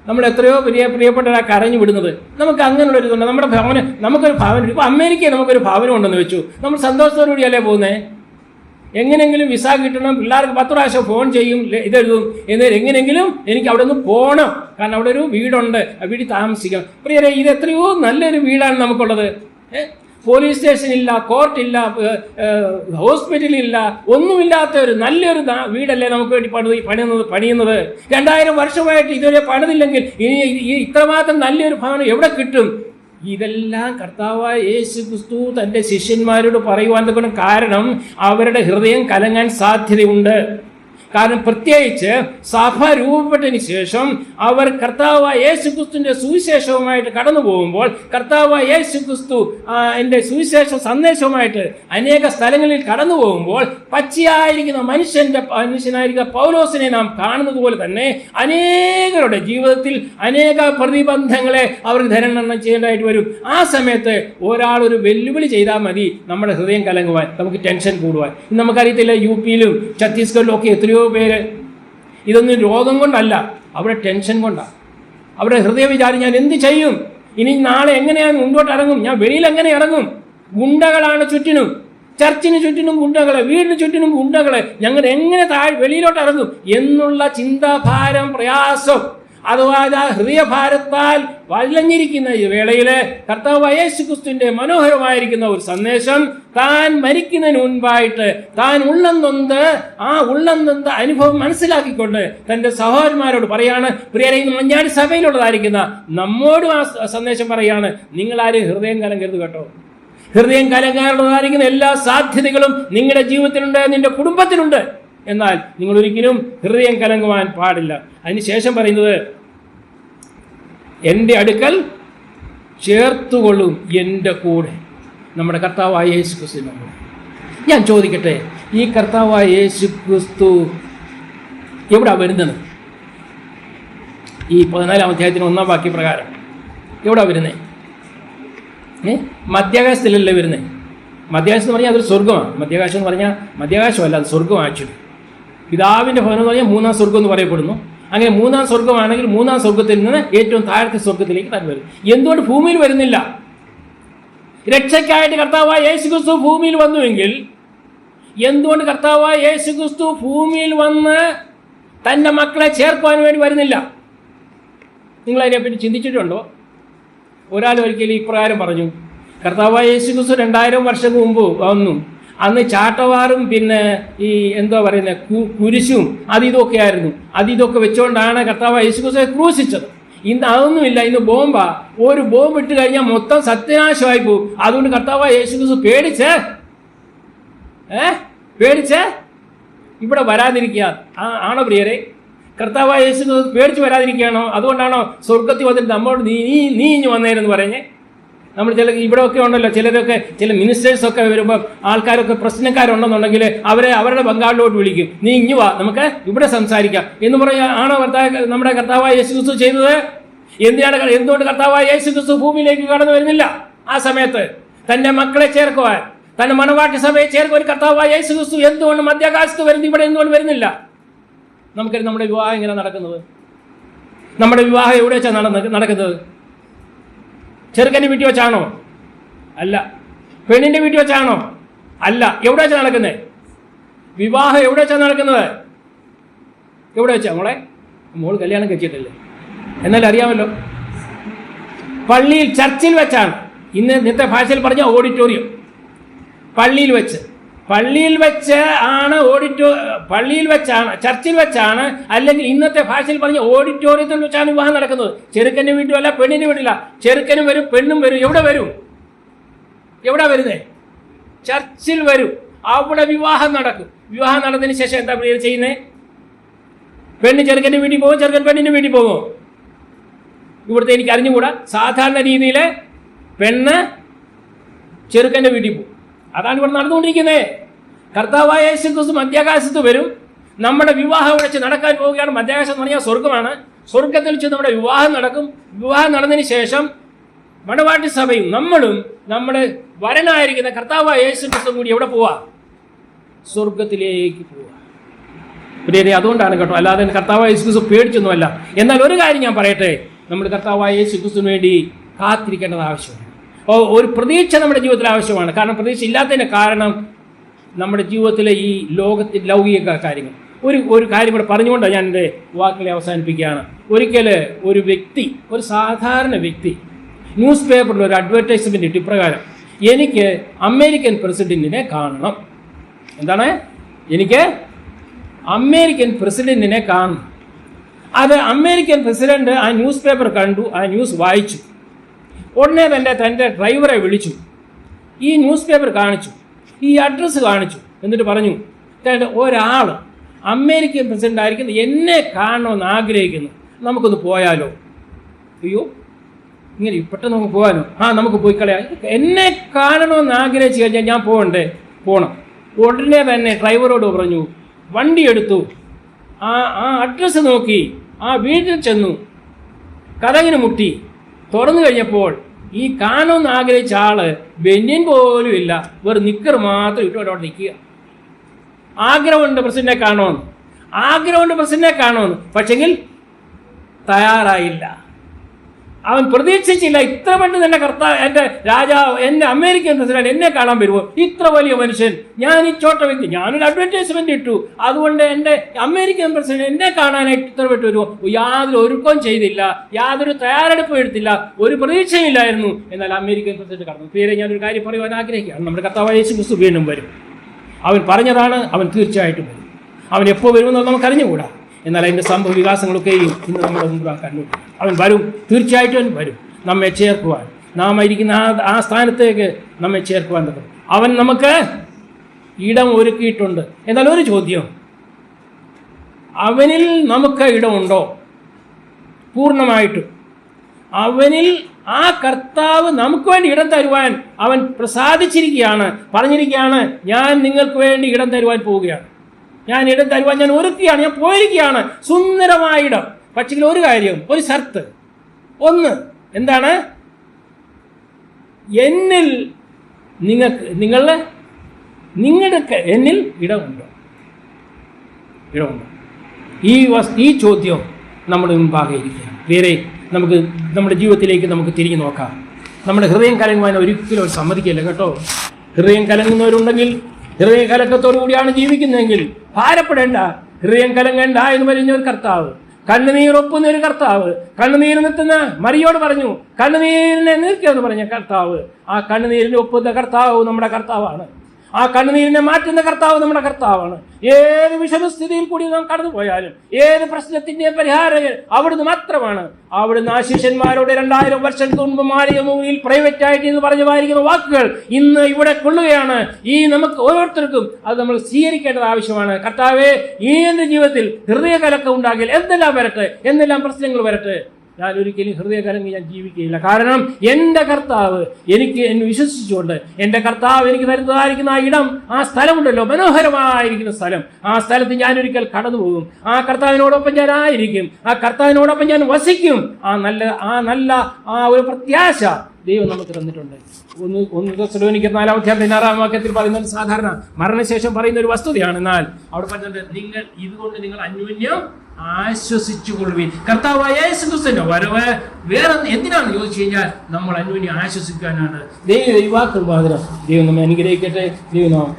നമ്മൾ എത്രയോ പ്രിയപ്പെട്ടവരാ കരഞ്ഞു വിടുന്നത്. നമുക്ക് അങ്ങനെയുള്ളൊരിതുണ്ട്. നമ്മുടെ ഭവനം, നമുക്കൊരു ഭവനം, ഇപ്പോൾ അമേരിക്കയിൽ നമുക്കൊരു ഭവനം ഉണ്ടെന്ന് വെച്ചു, നമ്മൾ സന്തോഷത്തോടുകൂടിയല്ലേ പോകുന്നത്? എങ്ങനെയെങ്കിലും വിസ കിട്ടണം, പിള്ളേർക്ക് 10 പ്രാവശ്യം ഫോൺ ചെയ്യും, ഇതെഴുതും, എന്നാൽ എങ്ങനെയെങ്കിലും എനിക്ക് അവിടെ നിന്ന് പോകണം, കാരണം അവിടെ ഒരു വീടുണ്ട്, ആ വീട്ടിൽ താമസിക്കണം. പ്രിയരെ, ഇത് എത്രയോ നല്ലൊരു വീടാണ് നമുക്കുള്ളത്. പോലീസ് സ്റ്റേഷനില്ല, കോർട്ടില്ല, ഹോസ്പിറ്റലില്ല, ഒന്നുമില്ലാത്ത ഒരു നല്ലൊരു വീടല്ലേ നമുക്ക് വേണ്ടി പണിയുന്നത്. 2000 വർഷമായിട്ട് ഇതുവരെ പണിതില്ലെങ്കിൽ ഇനി ഇത്രമാത്രം നല്ലൊരു ഭവനം എവിടെ കിട്ടും? ഇതെല്ലാം കർത്താവായ യേശുക്രിസ്തു തൻ്റെ ശിഷ്യന്മാരോട് പറയുവാൻ കാരണം അവരുടെ ഹൃദയം കലങ്ങാൻ സാധ്യതയുണ്ട്. കാരണം പ്രത്യേകിച്ച് സഭ രൂപപ്പെട്ടതിന് ശേഷം അവർ കർത്താവായ യേശുക്രിസ്തുവിന്റെ സുവിശേഷവുമായിട്ട് കടന്നു പോകുമ്പോൾ, കർത്താവായ യേശുക്രിസ്തു എൻ്റെ സുവിശേഷ സന്ദേശവുമായിട്ട് അനേക സ്ഥലങ്ങളിൽ കടന്നു പോകുമ്പോൾ, പച്ചയായിരിക്കുന്ന മനുഷ്യനായിരിക്കുന്ന പൗലോസിനെ നാം കാണുന്നത് പോലെ തന്നെ അനേകരുടെ ജീവിതത്തിൽ അനേക പ്രതിബന്ധങ്ങളെ അവർക്ക് ധരണം ചെയ്യേണ്ടതായിട്ട് വരും. ആ സമയത്ത് ഒരാളൊരു വെല്ലുവിളി ചെയ്താൽ മതി നമ്മുടെ ഹൃദയം കലങ്ങുവാൻ, നമുക്ക് ടെൻഷൻ കൂടുവാൻ. നമുക്കറിയത്തില്ല, യു.പിയിലും ഛത്തീസ്ഗഡിലും ഒക്കെ എത്രയോ പേര് ഇതൊന്നും രോഗം കൊണ്ടല്ല, അവരുടെ ടെൻഷൻ കൊണ്ടാണ്. അവരുടെ ഹൃദയം വിചാരം, ഞാൻ എന്ത് ചെയ്യും, ഇനി നാളെ എങ്ങനെയാണ് മുൻപോട്ട് ഇറങ്ങും, ഞാൻ വെളിയിൽ എങ്ങനെ ഇറങ്ങും, ഗുണ്ടകളാണ് ചുറ്റിനും, ചർച്ചിന് ചുറ്റിനും ഗുണ്ടകളെ, വീടിന് ചുറ്റിനും ഗുണ്ടകളെ, ഞങ്ങൾ എങ്ങനെ വെളിയിലോട്ട് ഇറങ്ങും എന്നുള്ള ചിന്താഭാരം, പ്രയാസം, അഥവാ ഹൃദയഭാരത്താൽ വലഞ്ഞിരിക്കുന്ന ഈ വേളയിൽ കർത്താവായ യേശുക്രിസ്തുവിന്റെ മനോഹരമായിരിക്കുന്ന ഒരു സന്ദേശം, താൻ മരിക്കുന്നതിന് മുൻപായിട്ട് താൻ ഉള്ളം നൊന്ത് അനുഭവം മനസ്സിലാക്കിക്കൊണ്ട് തൻ്റെ സഹോദരന്മാരോട് പറയാണ്, പ്രിയരെ, മഞ്ഞാടി സഭയിലുള്ളതായിരിക്കുന്ന നമ്മോടും ആ സന്ദേശം പറയാണ്, നിങ്ങളാരും ഹൃദയം കലങ്കരുത് കേട്ടോ. ഹൃദയം കലങ്ങാനുള്ളതായിരിക്കുന്ന എല്ലാ സാധ്യതകളും നിങ്ങളുടെ ജീവിതത്തിലുണ്ട്, നിന്റെ കുടുംബത്തിലുണ്ട്. എന്നാൽ നിങ്ങൾ ഒരിക്കലും ഹൃദയം കലങ്ങുവാൻ പാടില്ല. അതിനുശേഷം പറയുന്നത്, എൻ്റെ അടുക്കൽ ചേർത്തുകൊള്ളും എൻ്റെ കൂടെ. നമ്മുടെ കർത്താവായ യേശു ക്രിസ്തു. ഞാൻ ചോദിക്കട്ടെ, ഈ കർത്താവായ യേശു ക്രിസ്തു എവിടെ വരുന്നത്? ഈ 14-ാം അധ്യായത്തിന് 1-ാം വാക്യ പ്രകാരം എവിടെ വരുന്നത്? മധ്യാകാശത്തിലല്ലേ വരുന്നത്? മധ്യാകാശം എന്ന് പറഞ്ഞാൽ അതൊരു സ്വർഗമാണ്. മധ്യാകാശം എന്ന് പറഞ്ഞാൽ മധ്യാകാശമല്ല, അത് സ്വർഗമാണ്. പിതാവിൻ്റെ ഭവനം എന്ന് പറഞ്ഞാൽ 3-ാം സ്വർഗം എന്ന് പറയപ്പെടുന്നു. അങ്ങനെ 3-ാം സ്വർഗമാണെങ്കിൽ 3-ാം സ്വർഗത്തിൽ നിന്ന് ഏറ്റവും താഴത്തെ സ്വർഗത്തിലേക്ക് തന്നെ വരും. എന്തുകൊണ്ട് ഭൂമിയിൽ വരുന്നില്ല? രക്ഷയ്ക്കായിട്ട് കർത്താവായ യേശുക്രിസ്തു ഭൂമിയിൽ വന്നുവെങ്കിൽ എന്തുകൊണ്ട് കർത്താവായ യേശുക്രിസ്തു ഭൂമിയിൽ വന്ന് തൻ്റെ മക്കളെ ചേർക്കുവാൻ വേണ്ടി വരുന്നില്ല? നിങ്ങൾ അതിനെപ്പറ്റി ചിന്തിച്ചിട്ടുണ്ടോ? ഒരാൾ ഒരിക്കലും ഇപ്രകാരം പറഞ്ഞു, കർത്താവായ യേശുക്രിസ്തു 2000 വർഷം മുമ്പ് വന്നു, അന്ന് ചാട്ടവാറും പിന്നെ ഈ എന്താ പറയുന്നത് കുരിശും ഇതൊക്കെ ആയിരുന്നു. ഇതൊക്കെ വെച്ചുകൊണ്ടാണ് കർത്താവായ യേശുക്രിസ്തുവിനെ ക്രൂശിച്ചത്. ഇന്ന് അതൊന്നുമില്ല, ഇന്ന് ബോംബാ. ഒരു ബോംബ് ഇട്ട് കഴിഞ്ഞാൽ മൊത്തം സത്യനാശമായി പോകും. അതുകൊണ്ട് കർത്താവായ യേശുക്രിസ്തു പേടിച്ച് ഇവിടെ വരാതിരിക്കുക ആണോ പ്രിയരെ? കർത്താവായ യേശുക്രിസ്തു പേടിച്ച് വരാതിരിക്കുകയാണോ? അതുകൊണ്ടാണോ സ്വർഗത്തിൽ വന്നിട്ട് നമ്മോട് നീ ഇഞ്ഞു വന്നേരെന്ന് പറഞ്ഞേ? നമ്മൾ ഇവിടെയൊക്കെ ഉണ്ടല്ലോ, ചില മിനിസ്റ്റേഴ്സൊക്കെ വരുമ്പോൾ ആൾക്കാരൊക്കെ പ്രശ്നക്കാരുണ്ടെന്നുണ്ടെങ്കിൽ അവരുടെ ബംഗാളിലോട്ട് വിളിക്കും, നീ ഇഞ്ഞു വാ, നമുക്ക് ഇവിടെ സംസാരിക്കാം എന്ന് പറയാൻ ആണോ നമ്മുടെ കർത്താവായ യേശുക്രിസ്തു ചെയ്തത്? എന്തുകൊണ്ട് കർത്താവായ യേശുക്രിസ്തു ഭൂമിയിലേക്ക് കടന്നു വരുന്നില്ല? ആ സമയത്ത് തൻ്റെ മക്കളെ ചേർക്കുവാൻ, തൻ്റെ മണവാട്ടി സഭയെ ചേർക്കുവാൻ കർത്താവായ യേശുക്രിസ്തു എന്തുകൊണ്ട് മധ്യാകാശത്ത് വരുന്നു? ഇവിടെ എന്തുകൊണ്ട് വരുന്നില്ല? നമുക്കറിയാം നമ്മുടെ വിവാഹം എങ്ങനെ നടക്കുന്നത്. നമ്മുടെ വിവാഹം എവിടെ വെച്ചാണ് നടക്കുന്നത്? ചെറുക്കൻ്റെ വീട്ടിൽ വെച്ചാണോ? അല്ല. പെണ്ണിൻ്റെ വീട്ടിൽ വെച്ചാണോ? അല്ല. എവിടെ വെച്ചാണ് നടക്കുന്നത്? വിവാഹം എവിടെ വെച്ചാണ് നടക്കുന്നത്? എവിടെ വെച്ചാ മോൾ കല്യാണം കഴിച്ചിട്ടില്ലേ? എന്നാലും അറിയാമല്ലോ, പള്ളിയിൽ, ചർച്ചിൽ വെച്ചാണ്. ഇന്നത്തെ ഭാഷയിൽ പറഞ്ഞ ഓഡിറ്റോറിയം. പള്ളിയിൽ വെച്ചാണ്, ചർച്ചിൽ വെച്ചാണ്, അല്ലെങ്കിൽ ഇന്നത്തെ ഭാഷയിൽ പറഞ്ഞ ഓഡിറ്റോറിയത്തിൽ വെച്ചാണ് വിവാഹം നടക്കുന്നത്. ചെറുക്കൻ്റെ വീട്ടിലല്ല, പെണ്ണിൻ്റെ വീട്ടില. ചെറുക്കനും വരും, പെണ്ണും വരും. എവിടെ വരുന്നേ? ചർച്ചിൽ വരും. അവിടെ വിവാഹം നടക്കും. വിവാഹം നടന്നതിന് ശേഷം എന്താ ചെയ്യുന്നത്? പെണ്ണ് ചെറുക്കൻ്റെ വീട്ടിൽ പോകും, ചെറുക്കൻ പെണ്ണിൻ്റെ വീട്ടിൽ പോകുമോ? ഇവിടുത്തെ എനിക്ക് അറിഞ്ഞുകൂടാ. സാധാരണ രീതിയിൽ പെണ്ണ് ചെറുക്കൻ്റെ വീട്ടിൽ പോകും. അതാണ് ഇവിടെ നടന്നുകൊണ്ടിരിക്കുന്നത്. കർത്താവായ യേശുക്രിസ്തു മധ്യാകാശത്ത് വരും. നമ്മുടെ വിവാഹം വെച്ച് നടക്കാൻ പോവുകയാണ്. മധ്യാകാശം എന്ന് പറഞ്ഞാൽ സ്വർഗമാണ്. സ്വർഗത്തിൽ വെച്ച് നമ്മുടെ വിവാഹം നടക്കും. വിവാഹം നടന്നതിന് ശേഷം മണവാട്ടി സഭയും നമ്മളും നമ്മുടെ വരനായിരിക്കുന്ന കർത്താവായ യേശുക്രിസ്തു കൂടി എവിടെ പോവാ? സ്വർഗത്തിലേക്ക് പോവാ. പ്രിയരെ, അതുകൊണ്ടാണ് കേട്ടോ, അല്ലാതെ കർത്താവായ യേശുക്രിസ്തു പേടിച്ചൊന്നുമല്ല. എന്നാൽ ഒരു കാര്യം ഞാൻ പറയട്ടെ, നമ്മൾ കർത്താവായ യേശുക്രിസ്തുവിന് വേണ്ടി കാത്തിരിക്കേണ്ടത് ആവശ്യമാണ്. ഒരു പ്രതീക്ഷ നമ്മുടെ ജീവിതത്തിൽ ആവശ്യമാണ്. കാരണം പ്രതീക്ഷ ഇല്ലാത്തതിൻ്റെ കാരണം നമ്മുടെ ജീവിതത്തിലെ ഈ ലോകത്തിൽ ലൗകിക കാര്യങ്ങൾ. ഒരു കാര്യം കൂടെ പറഞ്ഞുകൊണ്ടാണ് ഞാൻ എൻ്റെ വാക്കുകളെ അവസാനിപ്പിക്കുകയാണ്. ഒരിക്കൽ ഒരു സാധാരണ വ്യക്തി ന്യൂസ് പേപ്പറിൽ ഒരു അഡ്വർടൈസ്മെൻ്റ് ഇട്ട് ഇപ്രകാരം, എനിക്ക് അമേരിക്കൻ പ്രസിഡന്റിനെ കാണണം. എന്താണ്? എനിക്ക് അമേരിക്കൻ പ്രസിഡന്റിനെ കാണണം. അത് അമേരിക്കൻ പ്രസിഡന്റ് ആ ന്യൂസ് പേപ്പർ കണ്ടു, ആ ന്യൂസ് വായിച്ചു. ഉടനെ തന്നെ തൻ്റെ ഡ്രൈവറെ വിളിച്ചു, ഈ ന്യൂസ് പേപ്പർ കാണിച്ചു, ഈ അഡ്രസ്സ് കാണിച്ചു. എന്നിട്ട് പറഞ്ഞു, ഒരാൾ അമേരിക്കൻ പ്രസിഡന്റ് ആയിരിക്കുന്നു, എന്നെ കാണണമെന്ന് ആഗ്രഹിക്കുന്നു, നമുക്കൊന്ന് പോയാലോ? അയ്യോ, ഇങ്ങനെ പെട്ടെന്ന് നമുക്ക് പോകാനോ? നമുക്ക് പോയി കളയാം. എന്നെ കാണണമെന്ന് ആഗ്രഹിച്ചു കഴിഞ്ഞാൽ ഞാൻ പോകണം. ഉടനെ തന്നെ ഡ്രൈവറോട് പറഞ്ഞു, വണ്ടി എടുത്തു, ആ അഡ്രസ്സ് നോക്കി, ആ വീട്ടിൽ ചെന്നു, കതകിന് മുട്ടി. തുറന്നു കഴിഞ്ഞപ്പോൾ ഈ കാണണമെന്ന് ആഗ്രഹിച്ച ആള് ബെന്യൻ പോലും ഇല്ല, വെറും നിക്കർ മാത്രം ഇട്ട് അവിടെ നിൽക്കുക. ആഗ്രഹമുണ്ട് പ്രസിഡന്റിനെ കാണുമെന്ന്, പക്ഷെങ്കിൽ തയ്യാറായില്ല. അവൻ പ്രതീക്ഷിച്ചില്ല ഇത്ര പെട്ടെന്ന് എൻ്റെ എൻ്റെ രാജാവ്, എൻ്റെ അമേരിക്കൻ പ്രസിഡന്റ് എന്നെ കാണാൻ വരുമോ? ഇത്ര വലിയ മനുഷ്യൻ, ഞാൻ ഈ ചോട്ട വ്യക്തി, ഞാനൊരു അഡ്വർടൈസ്മെന്റ് ഇട്ടു, അതുകൊണ്ട് എൻ്റെ അമേരിക്കൻ പ്രസിഡന്റ് എന്നെ കാണാനായിട്ട് ഇത്ര പെട്ട് വരുമോ? യാതൊരു ഒരുക്കവും ചെയ്തില്ല, യാതൊരു തയ്യാറെടുപ്പും എടുത്തില്ല, ഒരു പ്രതീക്ഷയില്ലായിരുന്നു. എന്നാൽ അമേരിക്കൻ പ്രസിഡന്റ് കടന്നു. പേരെ ഞാനൊരു കാര്യം പറയുവാൻ ആഗ്രഹിക്കുകയാണ്. നമ്മുടെ കർത്താവായ യേശു ക്രിസ്തു വീണ്ടും വരും. അവൻ പറഞ്ഞതാണ്, അവൻ തീർച്ചയായിട്ടും വരും. അവൻ എപ്പോൾ വരുമെന്ന് നമുക്ക് അറിഞ്ഞുകൂടാ. എന്നാൽ അതിൻ്റെ സംഭവ വികാസങ്ങളൊക്കെയും ഇന്ന് നമ്മുടെ മുമ്പ് കണ്ടുപിടിക്കും. അവൻ വരും, തീർച്ചയായിട്ടും അവൻ വരും, നമ്മെ ചേർക്കുവാൻ, നാം ഇരിക്കുന്ന ആ സ്ഥാനത്തേക്ക് നമ്മെ ചേർക്കുവാൻ തക്കും. അവൻ നമുക്ക് ഇടം ഒരുക്കിയിട്ടുണ്ട്. എന്നാൽ ഒരു ചോദ്യം, അവനിൽ നമുക്ക് ഇടമുണ്ടോ? പൂർണ്ണമായിട്ടും അവനിൽ ആ കർത്താവ് നമുക്ക് വേണ്ടി ഇടം തരുവാൻ അവൻ പ്രസാദിച്ചിരിക്കുകയാണ്, പറഞ്ഞിരിക്കുകയാണ്, ഞാൻ നിങ്ങൾക്ക് വേണ്ടി ഇടം തരുവാൻ പോവുകയാണ്, ഞാൻ ഇടം തരുവാൻ ഞാൻ ഒരുക്കുകയാണ്, ഞാൻ പോയിരിക്കുകയാണ്, സുന്ദരമായ ഇടം. പക്ഷേ ഒരു കാര്യം, ഒരു ഷർത്ത്, ഒന്ന് എന്താണ്? എന്നിൽ നിങ്ങൾക്ക് എന്നിൽ ഇടമുണ്ടോ? ഈ ചോദ്യം നമ്മുടെ മുമ്പാകെ ഇരിക്കുകയാണ്. വേറെ നമുക്ക് നമ്മുടെ ജീവിതത്തിലേക്ക് നമുക്ക് തിരിഞ്ഞു നോക്കാം. നമ്മുടെ ഹൃദയം കലങ്ങുവാൻ ഒരിക്കലും സമ്മതിക്കില്ല കേട്ടോ. ഹൃദയം കലങ്ങുന്നവരുണ്ടെങ്കിൽ, ഹൃദയ കലക്കത്തോടു കൂടിയാണ് ജീവിക്കുന്നതെങ്കിൽ ഭാരപ്പെടേണ്ട, ഹൃദയം കലങ്ങേണ്ട എന്ന് പറയുന്ന ഒരു കർത്താവ്, കണ്ണുനീരൊപ്പുന്ന ഒരു കർത്താവ്, കണ്ണുനീര് നിർത്തുന്ന മറിയോട് പറഞ്ഞു, കണ്ണുനീരിനെ നിർത്തിയെന്ന് പറഞ്ഞ കർത്താവ്, ആ കണ്ണുനീരിനെ ഒപ്പുന്ന കർത്താവ് നമ്മുടെ കർത്താവാണ്. ആ കണ്ണുനീരിനെ മാറ്റുന്ന കർത്താവ് നമ്മുടെ കർത്താവാണ്. ഏത് വിഷമസ്ഥിതിയിൽ കൂടി നാം കടന്നു പോയാലും, ഏത് പ്രശ്നത്തിന്റെ പരിഹാരം അവിടുന്ന് മാത്രമാണ്. അവിടുന്ന് ആ ശിഷ്യന്മാരോട് 2000 വർഷങ്ങൾക്ക് മുൻപ് മാറിയ പ്രൈവറ്റ് ആയിട്ട് എന്ന് പറഞ്ഞു വായിരിക്കുന്ന വാക്കുകൾ ഇന്ന് ഇവിടെ കൊള്ളുകയാണ്. നമുക്ക് ഓരോരുത്തർക്കും അത് നമ്മൾ സ്വീകരിക്കേണ്ടത് ആവശ്യമാണ്. കർത്താവേ, ഈ എൻ്റെ ജീവിതത്തിൽ ഹൃദയകലക്കം ഉണ്ടാകിൽ എന്തെല്ലാം വരട്ടെ, എന്തെല്ലാം പ്രശ്നങ്ങൾ വരട്ടെ, ഞാൻ ഒരിക്കലും ഹൃദയകലങ്ങി ഞാൻ ജീവിക്കുകയില്ല. കാരണം എൻ്റെ കർത്താവ് എന്നെ വിശ്വസിച്ചുകൊണ്ട്, എൻ്റെ കർത്താവ് എനിക്ക് തരുന്നതായിരിക്കുന്ന ആ ഇടം, ആ സ്ഥലമുണ്ടല്ലോ, മനോഹരമായിരിക്കുന്ന സ്ഥലം, ആ സ്ഥലത്ത് ഞാൻ ഒരിക്കൽ കടന്നു പോകും. ആ കർത്താവിനോടൊപ്പം ഞാൻ ആയിരിക്കും, ആ കർത്താവിനോടൊപ്പം ഞാൻ വസിക്കും. ആ നല്ല ഒരു പ്രത്യാശ ദൈവം നമുക്ക് തന്നിട്ടുണ്ട്. 1 തെസ്സലോനിക്കർ 4-ാം വാക്യത്തിൽ പറയുന്നത് സാധാരണ മരണശേഷം പറയുന്ന ഒരു വസ്തുതയാണ്. എന്നാൽ അവിടെ പറഞ്ഞിട്ടുണ്ട്, ഇതുകൊണ്ട് നിങ്ങൾ അന്യോന്യം ആശ്വസിച്ചുകൊള്ളുവിൻ. കർത്താവായ യേശു ക്രിസ്തുവിന്റെ വരവ് വേറെ എന്തിനാണ് ചോദിച്ചു കഴിഞ്ഞാൽ നമ്മൾ അന്യോന്യം ആശ്വസിക്കാനാണ്. ദൈവ വാക്കുകൾ ദൈവം നമ്മെ അനുഗ്രഹിക്കട്ടെ. ദൈവം നാം